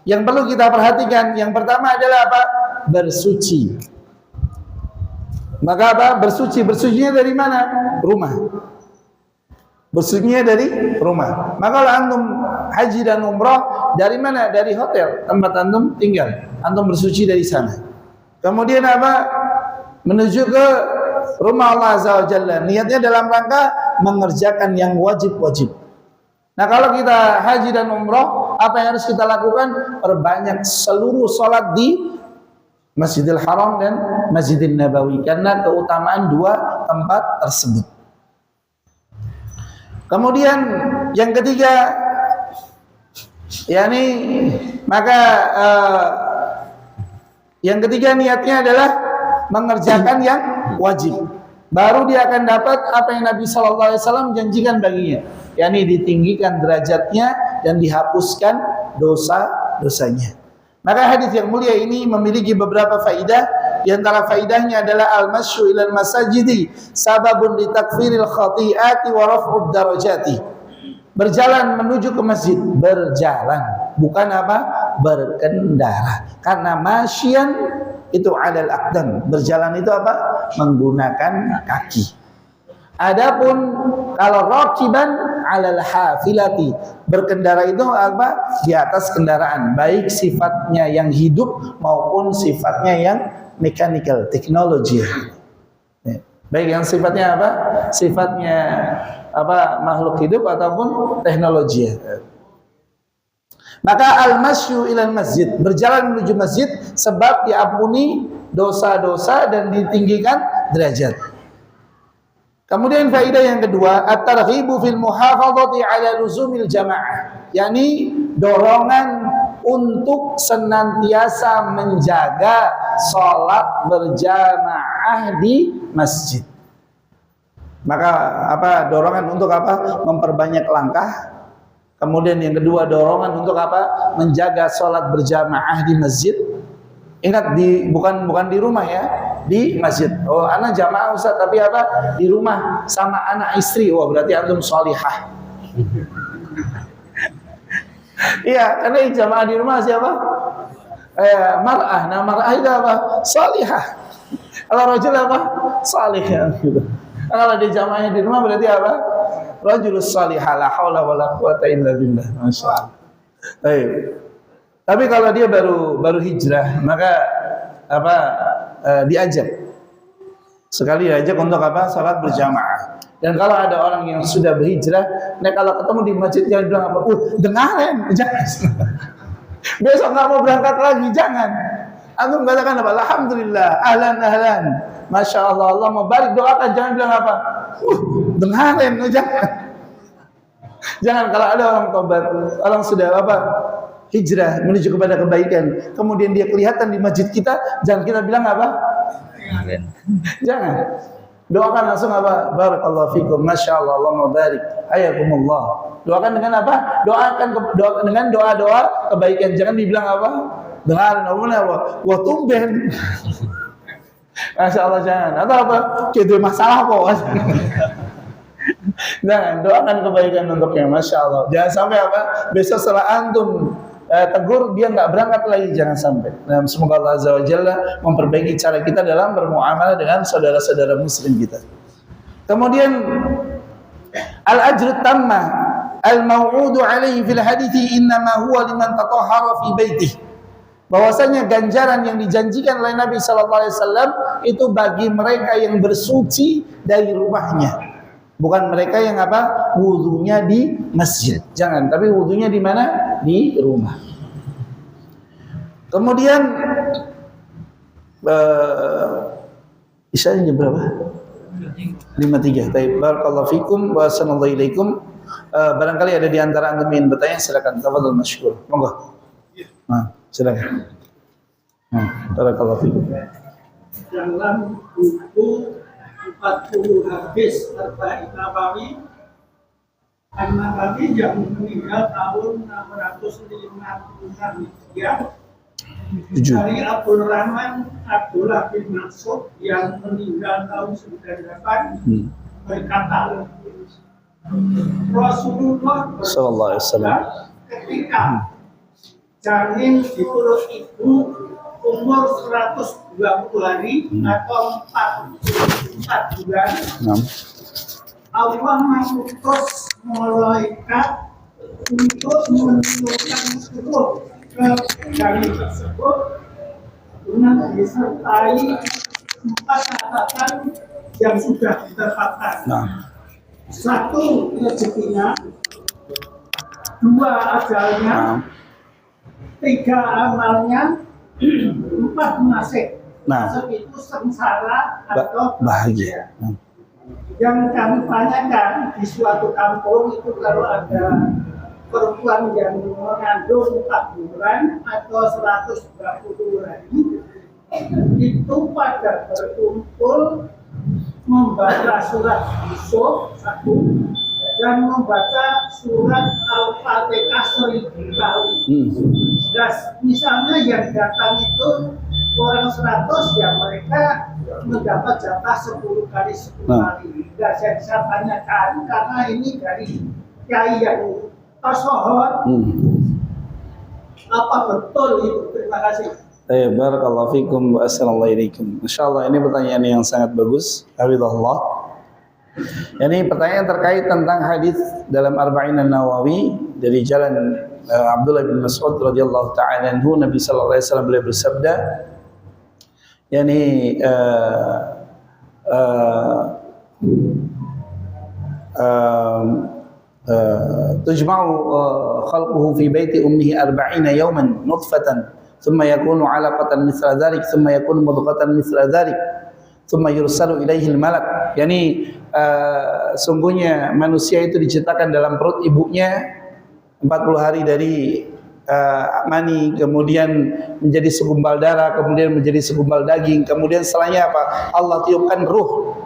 yang perlu kita perhatikan, yang pertama adalah apa? Bersuci. Maka apa? Bersuci. Bersucinya dari mana? Rumah. Bersucinya dari rumah. Maka kalau antum haji dan umrah, dari mana? Dari hotel tempat antum tinggal. Antum bersuci dari sana. Kemudian apa? Menuju ke rumah Allah Azza wa Jalla. Niatnya dalam rangka mengerjakan yang wajib-wajib. Nah, kalau kita haji dan umrah, apa yang harus kita lakukan? Perbanyak seluruh sholat di Masjidil Haram dan Masjidil Nabawi, karena keutamaan dua tempat tersebut. Kemudian yang ketiga, yakni maka yang ketiga niatnya adalah mengerjakan yang wajib. Baru dia akan dapat apa yang Nabi SAW janjikan baginya, yakni ditinggikan derajatnya dan dihapuskan dosa-dosanya. Maka hadis yang mulia ini memiliki beberapa faidah. Di antara faidahnya adalah al-masyu ilal masajidi sababun litakfiril khati'ati wa raf'ud darajati. Berjalan menuju ke masjid, berjalan, bukan apa? Berkendara. Karena masyian itu alal aqdam, berjalan itu apa? Menggunakan kaki. Adapun kalau rakiban alal hafilati, berkendara itu apa? Di atas kendaraan, baik sifatnya yang hidup maupun sifatnya yang mechanical, teknologi. Baik yang sifatnya apa? Sifatnya apa? Makhluk hidup ataupun teknologi. Maka al-masyu ilal masjid, berjalan menuju masjid sebab diampuni dosa-dosa dan ditinggikan derajat. Kemudian faedah yang kedua, at-targhibu fil muhafadhati ala luzumil jamaah, yakni dorongan untuk senantiasa menjaga salat berjamaah di masjid. Maka apa? Dorongan untuk apa? Memperbanyak langkah. Kemudian yang kedua, dorongan untuk apa? Menjaga salat berjamaah di masjid. Ingat, bukan di rumah ya, di masjid. Oh, anak jamaah Ustaz, tapi apa? Di rumah sama anak istri. Wah, berarti antum sholihah. Iya, karena jamaah di rumah siapa? Mar'ah. Nah, mar'ah itu apa? Sholihah. Kalau rajul apa? Salihah. Gitu. Nah, kalau di jamaahnya di rumah berarti apa? Rajulus sholihah, la haula wala quwata illa billah. Masyaallah. Baik. Tapi kalau dia baru hijrah, maka apa? Diajak. Sekali diajak untuk apa? Salat berjamaah. Dan kalau ada orang yang sudah berhijrah, nah kalau ketemu di masjid jangan bilang apa? Dengarin, jangan. Besok nggak mau berangkat lagi, jangan. Antum katakan apa? Alhamdulillah, ahlan, masya Allah, Allah mau barik, doakan, jangan bilang apa? Dengarin, jangan. Jangan. Kalau ada orang tobat, orang sudah apa? Hijrah menuju kepada kebaikan, kemudian dia kelihatan di masjid kita, jangan kita bilang apa? Jangan. Doakan langsung apa? Barakallahu fikum, masya Allah, Allah mubarik, hayakumullah. Doakan dengan apa? Doakan dengan doa-doa kebaikan. Jangan dibilang apa? Dengar, apa? Wah, tumben. Masya Allah, jangan. Atau apa? Kita masalah kok. Jangan. Doakan kebaikan untuknya, masya Allah. Jangan sampai apa? Besok setelah antum tegur, dia nggak berangkat lagi, jangan sampai. Nah, semoga Allah Azza wa Jalla memperbaiki cara kita dalam bermuamalah dengan saudara-saudara muslim kita. Kemudian al-ajru tammah al-mau'udu alaihi fil hadithi innama huwa liman tatahhara fi baitih. Bahwasanya ganjaran yang dijanjikan oleh Nabi sallallahu alaihi wasallam itu bagi mereka yang bersuci dari rumahnya. Bukan mereka yang apa? Wudunya di masjid. Jangan, tapi wudunya di mana? Di rumah. Kemudian Isya'nya berapa? 5.3. Baik, barakallahu fikum wa sallallahu alaikum. Barangkali ada di antara antum yang bertanya, silakan. Tafadhol masykur. Monggo. Nah, silakan. Barakallahu fikum. Dalam buku 40 hadis Arba'in Nawawi. An-Nawawi yang meninggal tahun 656 Hijriah. Dari Abdul Rahman Abdullah bin Mas'ud yang meninggal tahun 98 berkata, Rasulullah Sallallahu alaihi wasallam ketika janin di perut ibu umur 120 hari atau 44 bulan, Allah mengutus malaikat untuk menunjukkan seluruh ke janin tersebut dengan disertai 4 catatan yang sudah ditetapkan. Satu, rezekinya. 2, ajalnya. 3, amalnya. 4, nasib. Nasib itu sengsara atau bahagia. Yang kami tanyakan di suatu kampung itu kalau ada perempuan yang mengandung 4 bulan atau 120 hari, itu pada berkumpul membaca surat Yusuf 1 dan membaca surat Al-Fatihah 1000 kali. Dan misalnya yang datang itu orang 100, ya mereka mendapat jatah 10 kali 10 kali. Dan saya tanyakan karena ini dari kiai yang tersohor, apa betul itu? Terima kasih. Barakallahu fikum wa assalamualaikum ilaikum. Insyaallah ini pertanyaan yang sangat bagus. Hafizahullah. Ini pertanyaan terkait tentang hadis dalam Arba'in An-Nawawi dari jalan Abdullah bin Mas'ud radhiyallahu taala anhu. Nabi sallallahu alaihi wasallam beliau bersabda, yani tujma'u khalquhu fi baiti ummihi 40 yawman nutfatan ثم يكون علقة مثل ذلك ثم يكون مضغة مثل ذلك ثم يرسل إليه الملك. Yani sungguhnya manusia itu diciptakan dalam perut ibunya 40 hari dari mani, kemudian menjadi segumpal darah, kemudian menjadi segumpal daging, kemudian setelahnya apa? Allah tiupkan ruh,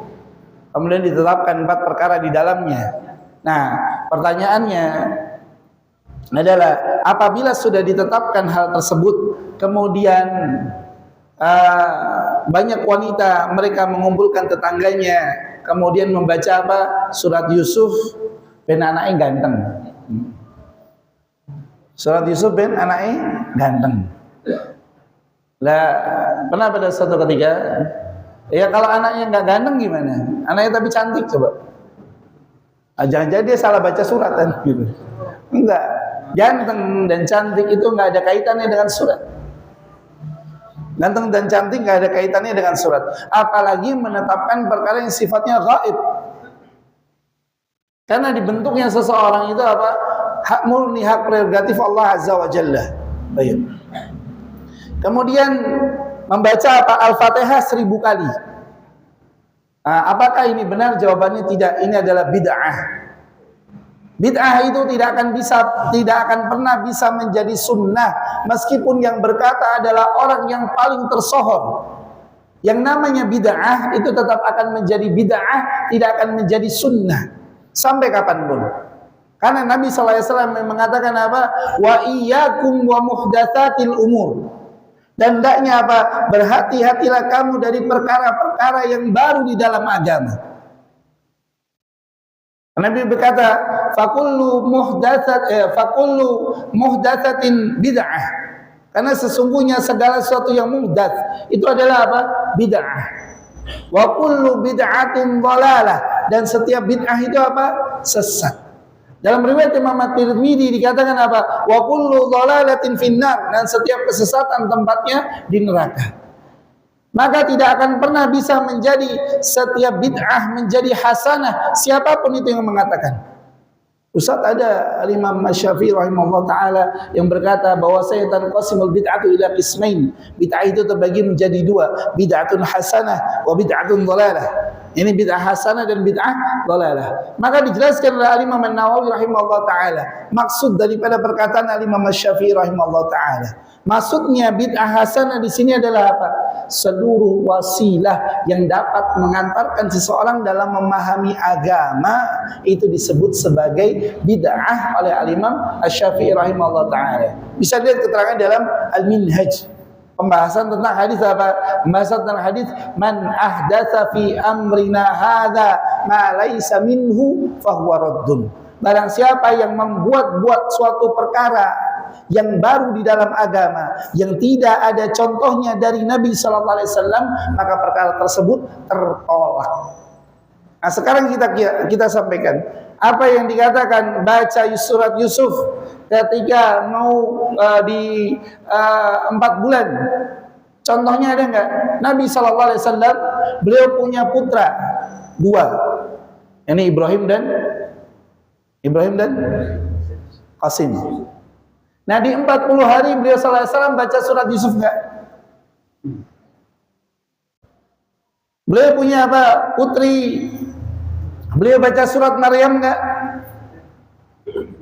kemudian ditetapkan 4 perkara di dalamnya. Nah, pertanyaannya adalah apabila sudah ditetapkan hal tersebut, kemudian banyak wanita mereka mengumpulkan tetangganya, kemudian membaca apa? Surat Yusuf ben anaknya ganteng. Surat Yusuf ben anaknya ganteng. Lah, pernah pada suatu ketika, ya kalau anaknya nggak ganteng gimana? Anaknya tapi cantik coba. Jangan-jangan dia salah baca suratan gitu. Enggak. Ganteng dan cantik itu nggak ada kaitannya dengan surat. Ganteng dan cantik nggak ada kaitannya dengan surat. Apalagi menetapkan perkara yang sifatnya gaib. Karena dibentuknya seseorang itu apa? Hak murni, hak prerogatif Allah Azza wa Jalla. Baik. Kemudian membaca apa? Al-Fatihah 1000 kali. Apakah ini benar? Jawabannya tidak. Ini adalah bid'ah. Bid'ah itu tidak akan pernah bisa menjadi sunnah meskipun yang berkata adalah orang yang paling tersohor. Yang namanya bid'ah itu tetap akan menjadi bid'ah, tidak akan menjadi sunnah sampai kapanpun. Karena Nabi SAW mengatakan apa? Wa iyyakum wa muhdatsatil umur. Dan hendaknya apa? Berhati-hatilah kamu dari perkara-perkara yang baru di dalam agama. Nabi berkata, fakullu muhdatsatin bid'ah. Karena sesungguhnya segala sesuatu yang muhdats itu adalah apa? Bid'ah. Wa kullu bid'atin dhalalah, dan setiap bid'ah itu apa? Sesat. Dalam riwayat Imam At-Tirmidzi dikatakan apa? Wa kullu dhalalatin finnar, dan setiap kesesatan tempatnya di neraka. Maka tidak akan pernah bisa menjadi setiap bid'ah menjadi hasanah siapapun itu yang mengatakan. Ustaz, ada Imam Syafi'i rahimahullah ta'ala yang berkata bahwa saya tanqasimul bid'atu ila qismain. Bid'ah itu terbagi menjadi 2, bid'atun hasanah wa bid'atun dhalalah. Ini bid'ah hasanah dan bid'ah dhalalah. Maka dijelaskan oleh Imam An-Nawawi rahimahullah taala maksud daripada perkataan Imam Asy-Syafi'i rahimahullah taala. Maksudnya bid'ah hasanah di sini adalah apa? Seluruh wasilah yang dapat mengantarkan seseorang dalam memahami agama itu disebut sebagai bid'ah oleh Imam Asy-Syafi'i rahimahullah taala. Bisa lihat keterangan dalam Al-Minhaj. Pembahasan tentang hadis apa? Pembahasan tentang hadis man ahdatsa fi amrina hadza ma laisa minhu fahuwa raddun. Barang siapa yang membuat-buat suatu perkara yang baru di dalam agama yang tidak ada contohnya dari Nabi sallallahu alaihi wasallam, maka perkara tersebut tertolak. Nah, sekarang kita sampaikan apa yang dikatakan baca surat Yusuf ketika mau di 4 bulan. Contohnya ada enggak? Nabi sallallahu alaihi wasallam beliau punya putra 2. Ini Ibrahim dan Qasim. Nah, di 40 hari beliau sallallahu alaihi wasallam baca surat Yusuf enggak? Beliau punya apa? Putri. Beliau baca surat Maryam enggak?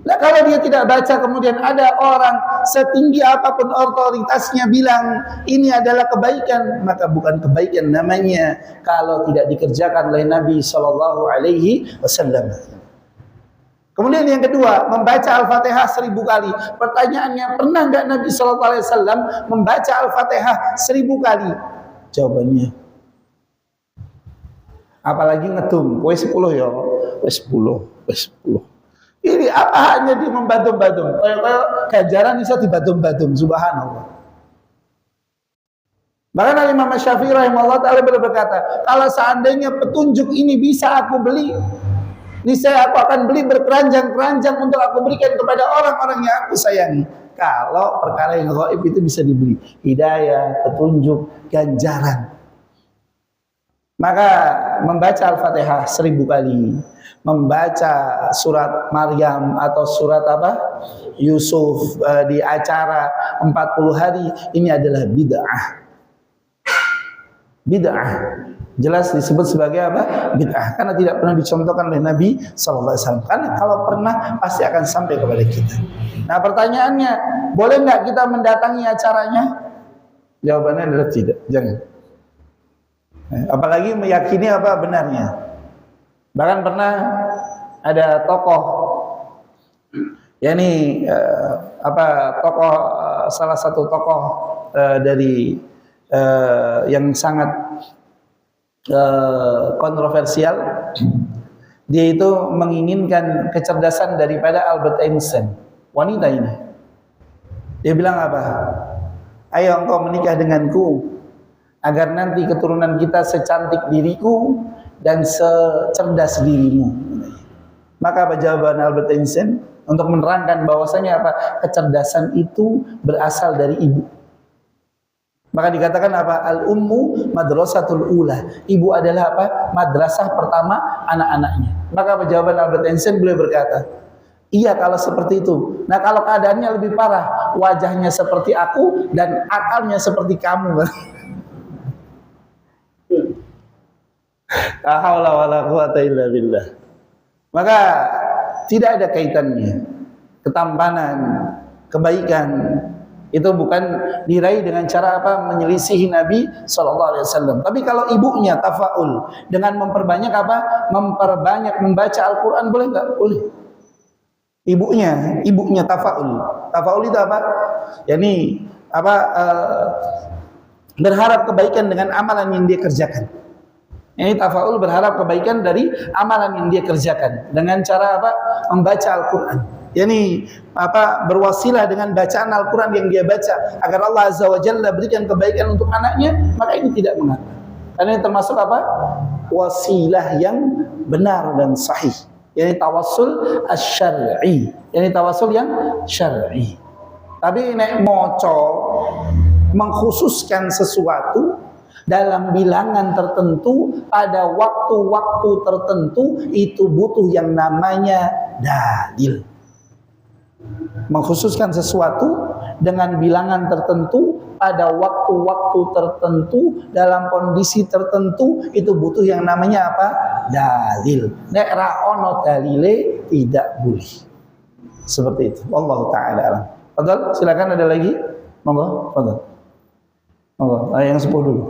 Nah, kalau dia tidak baca kemudian ada orang setinggi apapun otoritasnya bilang ini adalah kebaikan, maka bukan kebaikan namanya kalau tidak dikerjakan oleh Nabi sallallahu alaihi wasallam. Kemudian yang kedua, membaca Al-Fatihah 1000 kali. Pertanyaannya, pernah enggak Nabi sallallahu alaihi wasallam membaca Al-Fatihah 1000 kali? Jawabannya, apalagi ngedum, kowe 10 ya, wis 10. Ini apa hanya dia membadum-badum. Ganjaran bisa dibadum-badum, subhanallah. Bahkan Imam Asy-Syafi'i rahimahullah taala berkata, kalau seandainya petunjuk ini bisa aku beli, niscaya aku akan beli berkeranjang-keranjang untuk aku berikan kepada orang-orang yang aku sayangi. Kalau perkara yang gaib itu bisa dibeli, hidayah, petunjuk, ganjaran. Maka membaca Al-Fatihah 1000 kali, membaca surat Maryam atau surat apa? Yusuf di acara 40 hari ini adalah bid'ah. Bid'ah. Jelas disebut sebagai apa? Bid'ah, karena tidak pernah dicontohkan oleh Nabi sallallahu alaihi wasallam. Karena kalau pernah pasti akan sampai kepada kita. Nah, pertanyaannya, boleh enggak kita mendatangi acaranya? Jawabannya adalah tidak, jangan. Apalagi meyakini apa benarnya. Bahkan pernah ada tokoh, yakni tokoh salah satu tokoh dari yang sangat kontroversial. Dia itu menginginkan kecerdasan daripada Albert Einstein, wanita ini. Dia bilang apa? Ayo engkau menikah denganku, agar nanti keturunan kita secantik diriku dan secerdas dirimu. Maka apa jawaban Albert Einstein? Untuk menerangkan bahwasanya apa? Kecerdasan itu berasal dari ibu. Maka dikatakan apa? Al-ummu madrasatul ula. Ibu adalah apa? Madrasah pertama anak-anaknya. Maka apa jawaban Albert Einstein? Beliau berkata, iya kalau seperti itu. Nah, kalau keadaannya lebih parah, wajahnya seperti aku dan akalnya seperti kamu. La haula wala quwata illa billah. Maka tidak ada kaitannya ketampanan, kebaikan itu bukan diraih dengan cara apa? Menyelisihi Nabi sallallahu alaihi wasallam. Tapi kalau ibunya tafaul dengan memperbanyak apa? Memperbanyak membaca Al-Qur'an, boleh enggak? Boleh. Ibunya tafaul. Tafaul itu apa? Yani apa? Berharap kebaikan dengan amalan yang dia kerjakan. Ini tafaul berharap kebaikan dari amalan yang dia kerjakan dengan cara apa? Membaca Al-Qur'an. Yani apa? Berwasilah dengan bacaan Al-Qur'an yang dia baca agar Allah Azza wa Jalla berikan kebaikan untuk anaknya, maka ini tidak mengapa. Karena ini termasuk apa? Wasilah yang benar dan sahih. Yani tawassul asy-syar'i. Yani tawassul yang syar'i. Tapi nek moco mengkhususkan sesuatu dalam bilangan tertentu pada waktu-waktu tertentu itu butuh yang namanya dalil. Mengkhususkan sesuatu dengan bilangan tertentu pada waktu-waktu tertentu dalam kondisi tertentu itu butuh yang namanya apa? Dalil. Nek ra ono dalile tidak boleh. Seperti itu. Wallahu taala alam. Fadhal, silakan ada lagi? Monggo, fadhal. Monggo, yang 10 dulu.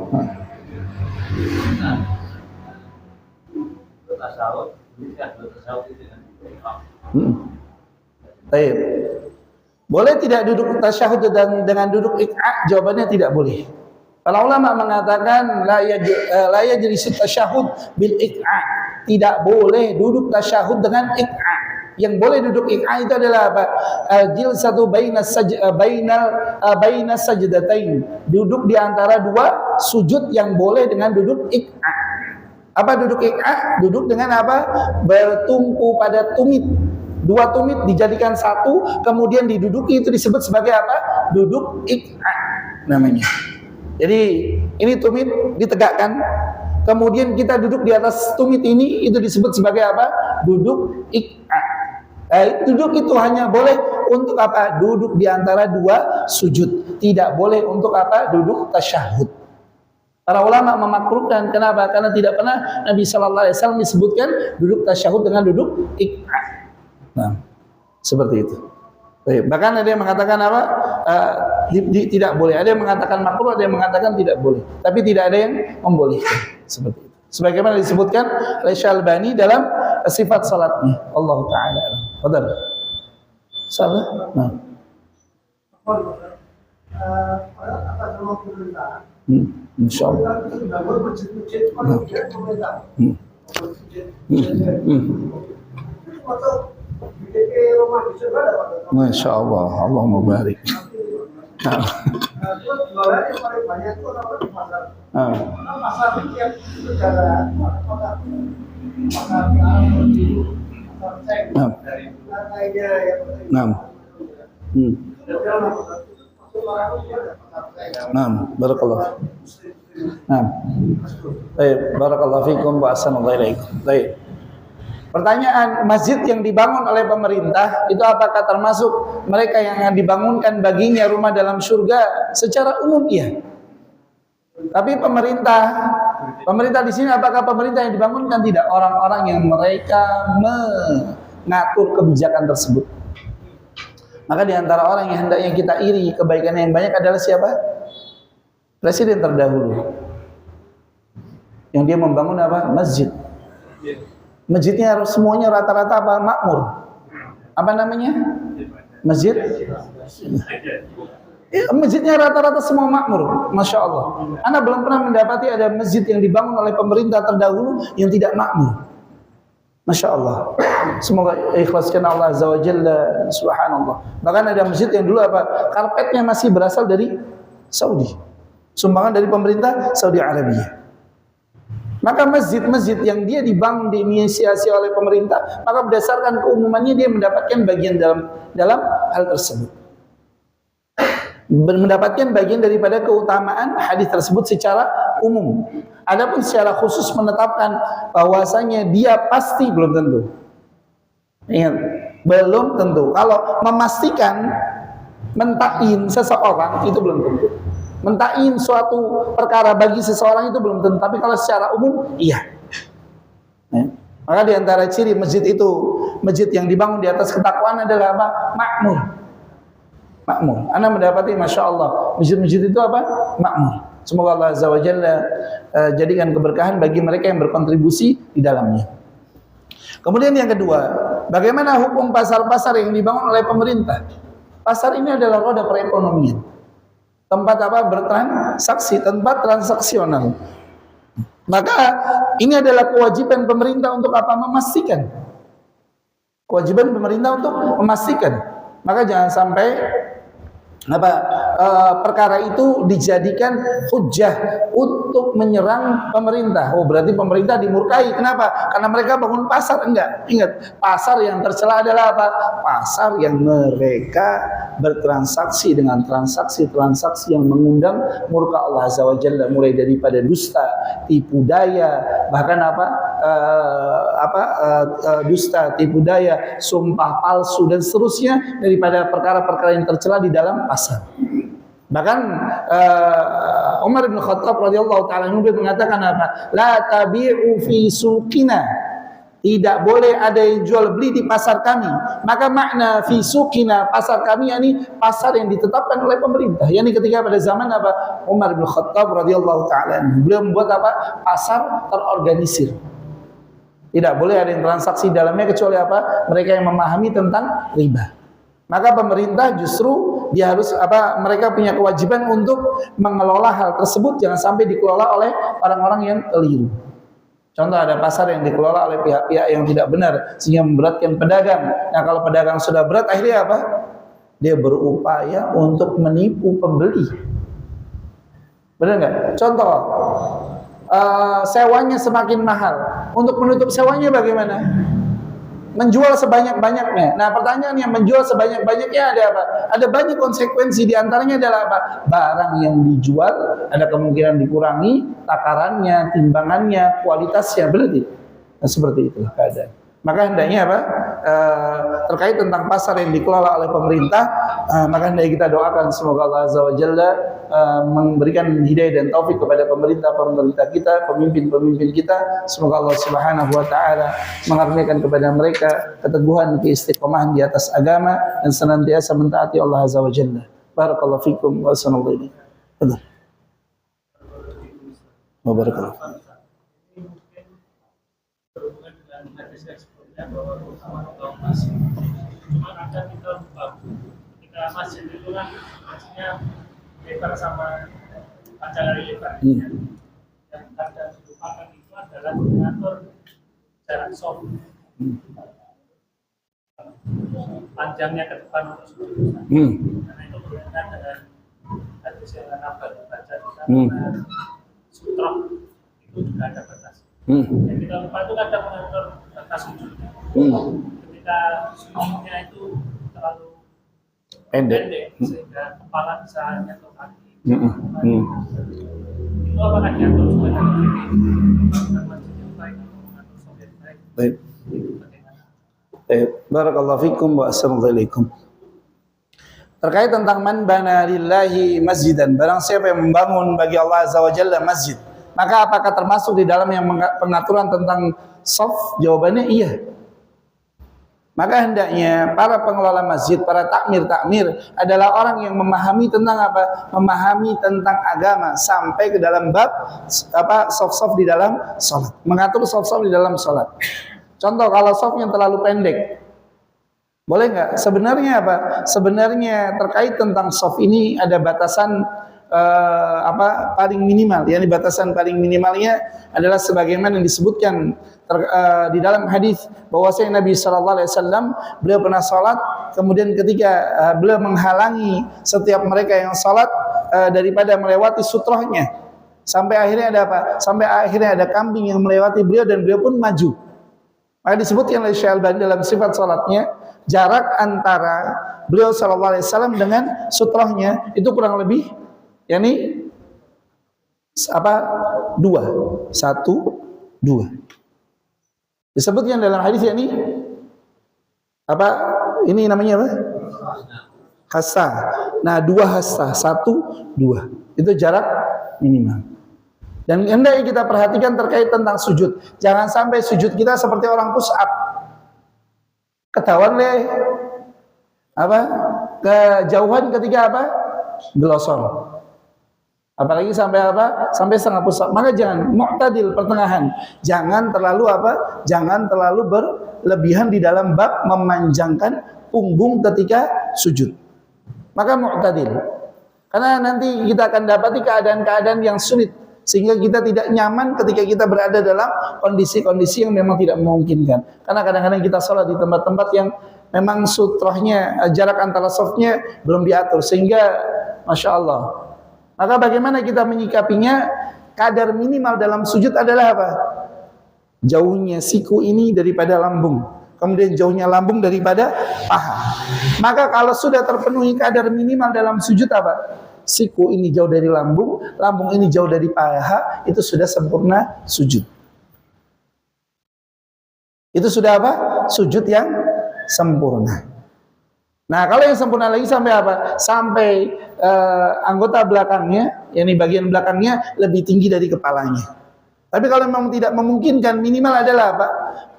Baik. Boleh tidak duduk tasyahud dengan duduk iq'a? Jawabannya tidak boleh. Para ulama mengatakan la yajlisu tasyahud bil iq'a. Tidak boleh duduk tasyahud dengan iq'a. Yang boleh duduk iq'a itu adalah apa? Al-jilsatu baina sajdatain. Duduk di antara dua sujud yang boleh dengan duduk iq'a. Apa duduk iq'a? Duduk dengan apa? Bertumpu pada tumit. Dua tumit dijadikan satu, kemudian diduduki, itu disebut sebagai apa? Duduk iq'a namanya. Jadi ini tumit ditegakkan, kemudian kita duduk di atas tumit ini, itu disebut sebagai apa? Duduk iq'a. Duduk itu hanya boleh untuk apa? Duduk di antara dua sujud. Tidak boleh untuk apa? Duduk tasyahud. Para ulama memakruhkan. Kenapa? Karena tidak pernah Nabi sallallahu alaihi wasallam disebutkan duduk tasyahud dengan duduk iq'a. Nah, seperti itu. Baik. Bahkan ada yang mengatakan apa? Tidak boleh. Ada yang mengatakan makruh, ada yang mengatakan tidak boleh. Tapi tidak ada yang membolehkan. Seperti itu. Sebagaimana disebutkan oleh Syalbani dalam sifat salatnya. Allah Taala. Betul. Salah. Nah. Insyaallah. Masya Allah, Allah mubarik. Barakallah. Baik, barakallahu fikum wa ahsanallahu ilaikum. Baik. Pertanyaan, masjid yang dibangun oleh pemerintah itu apakah termasuk mereka yang dibangunkan baginya rumah dalam surga? Secara umum iya. Tapi pemerintah di sini apakah pemerintah yang dibangunkan? Tidak, orang-orang yang mereka mengatur kebijakan tersebut. Maka di antara orang yang hendaknya kita iri kebaikan yang banyak adalah siapa? Presiden terdahulu. Yang dia membangun apa? Masjid. Masjidnya semuanya rata-rata apa? Makmur. Apa namanya? Masjid? Masjidnya rata-rata semua makmur. Masya Allah. Anda belum pernah mendapati ada masjid yang dibangun oleh pemerintah terdahulu yang tidak makmur. Masya Allah. Semoga ikhlaskan Allah Azza wa Jalla. Subhanallah. Bahkan ada masjid yang dulu apa? Karpetnya masih berasal dari Saudi. Sumbangan dari pemerintah Saudi Arabia. Maka masjid-masjid yang dia dibangun, diinisiasi oleh pemerintah, maka berdasarkan keumumannya dia mendapatkan bagian dalam hal tersebut. Mendapatkan bagian daripada keutamaan hadis tersebut secara umum. Adapun secara khusus menetapkan bahwasanya dia pasti belum tentu. Ingat, belum tentu. Kalau memastikan mentain seseorang itu belum tentu. Mentain suatu perkara bagi seseorang itu belum tentu, tapi kalau secara umum iya. Maka di antara ciri masjid itu, masjid yang dibangun di atas ketakwaan adalah apa? Makmur. Makmur. Anda mendapati Masya Allah, masjid-masjid itu apa? Makmur. Semoga Allah Azza wa Jalla jadikan keberkahan bagi mereka yang berkontribusi di dalamnya. Kemudian yang kedua, bagaimana hukum pasar-pasar yang dibangun oleh pemerintah? Pasar ini adalah roda perekonomian. Tempat apa? Bertransaksi, tempat transaksional. Maka ini adalah kewajiban pemerintah untuk apa? Memastikan. Kewajiban pemerintah untuk memastikan. Maka jangan sampai perkara itu dijadikan hujjah untuk menyerang pemerintah. Oh, berarti pemerintah dimurkai. Kenapa? Karena mereka bangun pasar. Enggak. Ingat, pasar yang tercela adalah apa? Pasar yang mereka bertransaksi dengan transaksi-transaksi yang mengundang murka Allah Azza wa Jalla, mulai daripada dusta, tipu daya, bahkan dusta, tipu daya, sumpah palsu dan seterusnya daripada perkara-perkara yang tercela di dalam pasar. Bahkan Umar bin Khattab radhiyallahu taala anhu mengatakan apa? La tabi'u fi suqina. Tidak boleh ada yang jual beli di pasar kami. Maka makna fi suqina, pasar kami, yakni pasar yang ditetapkan oleh pemerintah. Yani ketika pada zaman apa? Umar bin Khattab radhiyallahu taala anhu, beliau membuat apa? Pasar terorganisir. Tidak boleh ada yang transaksi dalamnya kecuali apa? Mereka yang memahami tentang riba. Maka pemerintah justru dia harus mereka punya kewajiban untuk mengelola hal tersebut, jangan sampai dikelola oleh orang-orang yang keliru. Contoh, ada pasar yang dikelola oleh pihak-pihak yang tidak benar sehingga memberatkan pedagang. Nah, kalau pedagang sudah berat, akhirnya apa? Dia berupaya untuk menipu pembeli. Benar nggak? Contoh, sewanya semakin mahal. Untuk menutup sewanya bagaimana? Menjual sebanyak-banyaknya. Nah, pertanyaannya, menjual sebanyak-banyaknya ada apa? Ada banyak konsekuensi, di antaranya adalah apa? Barang yang dijual ada kemungkinan dikurangi takarannya, timbangannya, kualitasnya, berarti. Nah, seperti itulah keadaan. Maka hendaknya apa? Terkait tentang pasar yang dikelola oleh pemerintah, maka hendaknya kita doakan semoga Allah Azza wa Jalla memberikan hidayah dan taufik kepada pemerintah kita, pemimpin kita. Semoga Allah Subhanahu wa taala mengaruniakan kepada mereka keteguhan, keistiqomahan di atas agama dan senantiasa mentaati Allah Azza wa Jalla. Barakallahu fikum wa sallallahu alaihi wa barakallahu. Berhubungan dengan hadis yang sebelumnya bahwa utama masjid. Cuma kadang kita lupa ketika masjid itu kan masjidnya lebar sama panjang dari lebar. Yang kadang dilupakan itu adalah mengatur jarak soft. Panjangnya ke depan untuk sudut. Karena itu berhubungan dengan hadis yang akan baca kita. Sutra itu juga ada batas. Yang kita lupa itu kadang mengatur batas sujudnya. Ketika sujudnya itu terlalu pendek sehingga kepala bisa nyentuh kaki. Itu apakah diatur juga dalam fikih masjid yang baik atau mengatur sholat yang baik? Baik. Barakallahu fikum wa assalamualaikum. Terkait tentang man bana lillahi masjidan, barang siapa yang membangun bagi Allah Azza wa Jalla masjid, maka apakah termasuk di dalam yang pengaturan tentang shaf? Jawabannya iya. Maka hendaknya para pengelola masjid, para takmir adalah orang yang memahami tentang apa? Memahami tentang agama sampai ke dalam bab shaf di dalam salat. Mengatur shaf di dalam salat. Contoh, kalau shaf yang terlalu pendek, boleh nggak? Sebenarnya apa? Sebenarnya terkait tentang shaf ini ada batasan paling minimal. Yani batasan paling minimalnya adalah sebagaimana yang disebutkan di dalam hadis bahwasanya Nabi sallallahu alaihi wasallam beliau pernah salat, kemudian ketika beliau menghalangi setiap mereka yang salat daripada melewati sutrohnya, sampai akhirnya ada apa? Sampai akhirnya ada kambing yang melewati beliau dan beliau pun maju. Maka disebutkan oleh Syekh Al-Albani dalam sifat salatnya, jarak antara beliau sallallahu alaihi wasallam dengan sutrohnya itu kurang lebih yakni dua, 1, 2. Disebutkan dalam hadis yakni ini namanya apa? Hassa. Nah, 2 hassa, 1, 2. Itu jarak minimal. Dan hendaknya kita perhatikan terkait tentang sujud. Jangan sampai sujud kita seperti orang push up. Ketahuan deh kejauhan ketika gelosor. Apalagi sampai sampai setengah push up. Maka jangan mu'tadil, pertengahan. Jangan terlalu Jangan terlalu berlebihan di dalam bab memanjangkan punggung ketika sujud. Maka mu'tadil. Karena nanti kita akan dapati keadaan-keadaan yang sulit sehingga kita tidak nyaman ketika kita berada dalam kondisi-kondisi yang memang tidak memungkinkan. Karena kadang-kadang kita sholat di tempat-tempat yang memang sutrohnya, jarak antara softnya belum diatur, sehingga Masya Allah. Maka bagaimana kita menyikapinya? Kadar minimal dalam sujud adalah apa? Jauhnya siku ini daripada lambung. kemudian jauhnya lambung daripada paha. Maka kalau sudah terpenuhi kadar minimal dalam sujud apa? Siku ini jauh dari lambung, lambung ini jauh dari paha, itu sudah sempurna sujud. Itu sudah apa? Sujud yang sempurna. Nah, kalau yang sempurna lagi sampai apa? Sampai anggota belakangnya, yakni bagian belakangnya lebih tinggi dari kepalanya. Tapi kalau memang tidak memungkinkan, minimal adalah apa?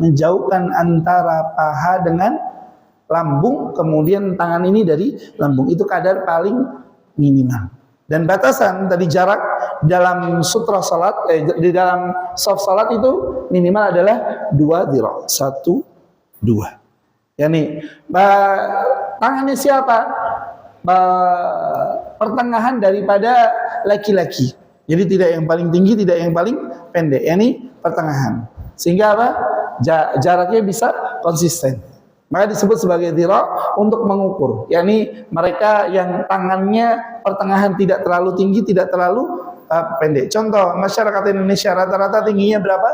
Menjauhkan antara paha dengan lambung, kemudian tangan ini dari lambung. Itu kadar paling minimal. Dan batasan tadi jarak dalam sutra salat, di dalam shaf salat itu minimal adalah 2 dhira', 1, 2. Yani tangannya siapa? Pertengahan daripada laki-laki. Jadi tidak yang paling tinggi, tidak yang paling pendek. Yani pertengahan. Sehingga apa? Jaraknya bisa konsisten. Maka disebut sebagai dhira' untuk mengukur. Yani mereka yang tangannya pertengahan, tidak terlalu tinggi, tidak terlalu pendek. Contoh, masyarakat Indonesia rata-rata tingginya berapa?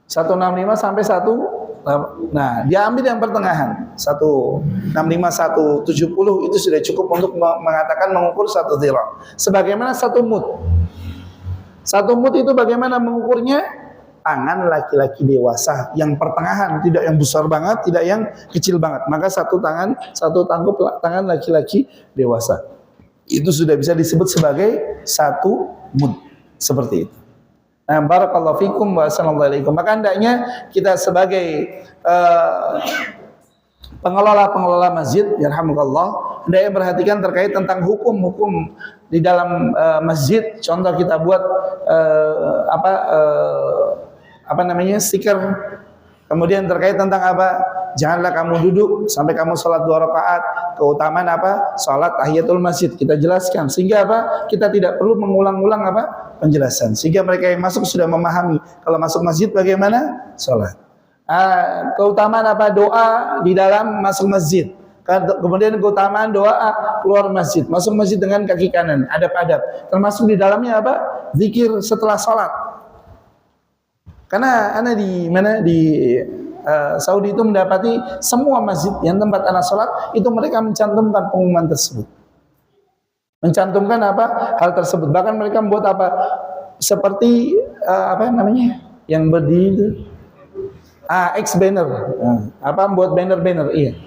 165 sampai 1. Nah, dia ambil yang pertengahan. 165, 170 itu sudah cukup untuk mengatakan mengukur 1 dhira'. Sebagaimana 1 mud. 1 mud itu bagaimana mengukurnya? Tangan laki-laki dewasa yang pertengahan, tidak yang besar banget, tidak yang kecil banget. Maka 1 tangan, 1 tangkup tangan laki-laki dewasa. Itu sudah bisa disebut sebagai 1 mud. Seperti itu. Nah, barakallahu fikum wa assalamualaikum. Maka hendaknya kita sebagai pengelola masjid, yarhamukallah, hendaknya perhatikan terkait tentang hukum-hukum di dalam masjid. Contoh kita buat stiker. Kemudian terkait tentang apa? Janganlah kamu duduk sampai kamu sholat 2 rakaat. Keutamaan apa? Sholat tahiyatul masjid. Kita jelaskan sehingga apa? Kita tidak perlu mengulang-ulang apa? Penjelasan. Sehingga mereka yang masuk sudah memahami kalau masuk masjid bagaimana sholat. Keutamaan apa? Doa di dalam masuk masjid. Kemudian keutamaan doa keluar masjid. Masuk masjid dengan kaki kanan. Adab-adab. Termasuk di dalamnya apa? Zikir setelah sholat. Karena ana di Saudi itu mendapati semua masjid yang tempat anak sholat itu mereka mencantumkan pengumuman tersebut. Mencantumkan apa? Hal tersebut. Bahkan mereka membuat apa? Seperti yang berdiri itu. X banner. Membuat banner-banner. Iya.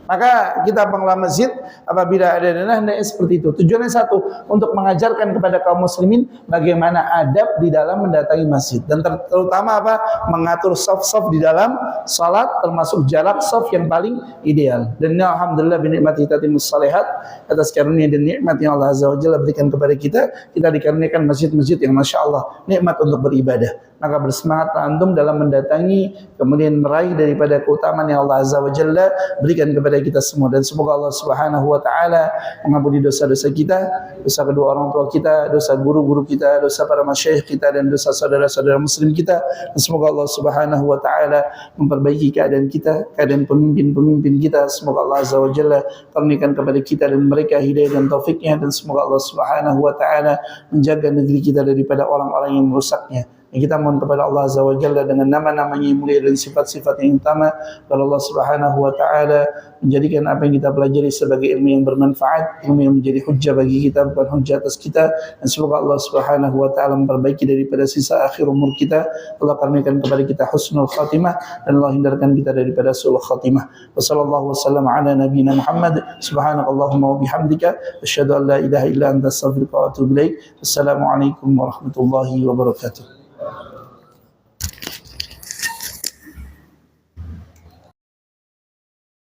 Maka kita pengelola masjid apabila ada dana hendaknya seperti itu. Tujuannya satu, untuk mengajarkan kepada kaum muslimin bagaimana adab di dalam mendatangi masjid dan terutama apa? Mengatur shaf-shaf di dalam salat, termasuk jarak shaf yang paling ideal. Dan alhamdulillah bi nikmati tatimmus shalihat, atas karunia dan nikmat yang Allah Azza wa Jalla berikan kepada kita dikaruniakan masjid-masjid yang Masya Allah nikmat untuk beribadah. Maka bersemangat antum dalam mendatangi, kemudian meraih daripada keutamaan yang Allah Azza wa Jalla berikan kepada kita semua. Dan semoga Allah Subhanahu wa taala mengampuni dosa-dosa kita, dosa kedua orang tua kita, dosa guru-guru kita, dosa para masyayikh kita, dan dosa saudara-saudara muslim kita. Dan semoga Allah Subhanahu wa taala memperbaiki keadaan kita, keadaan pemimpin-pemimpin kita. Semoga Allah Azza wa Jalla karuniakan kepada kita dan mereka hidayah dan taufiknya, dan semoga Allah Subhanahu wa taala menjaga negeri kita daripada orang-orang yang merusaknya. Yang kita mohon kepada Allah Azza wa Jalla dengan nama-namanya yang mulia dan sifat-sifat yang utama, agar Allah Subhanahu wa taala menjadikan apa yang kita pelajari sebagai ilmu yang bermanfaat, ilmu yang menjadi hujjah bagi kita, bukan hujjah atas kita. Dan semoga Allah Subhanahu wa taala memperbaiki daripada sisa akhir umur kita. Allah karuniakan kepada kita husnul khatimah, dan Allah hindarkan kita daripada su'ul khatimah. Wassallallahu wasallam ala nabiyyina Muhammad. Subhanakallahumma wa bihamdika asyhadu an la ilaha illa anta astaghfiruka wa atubu ilaik. Wassalamualaikum warahmatullahi wabarakatuh.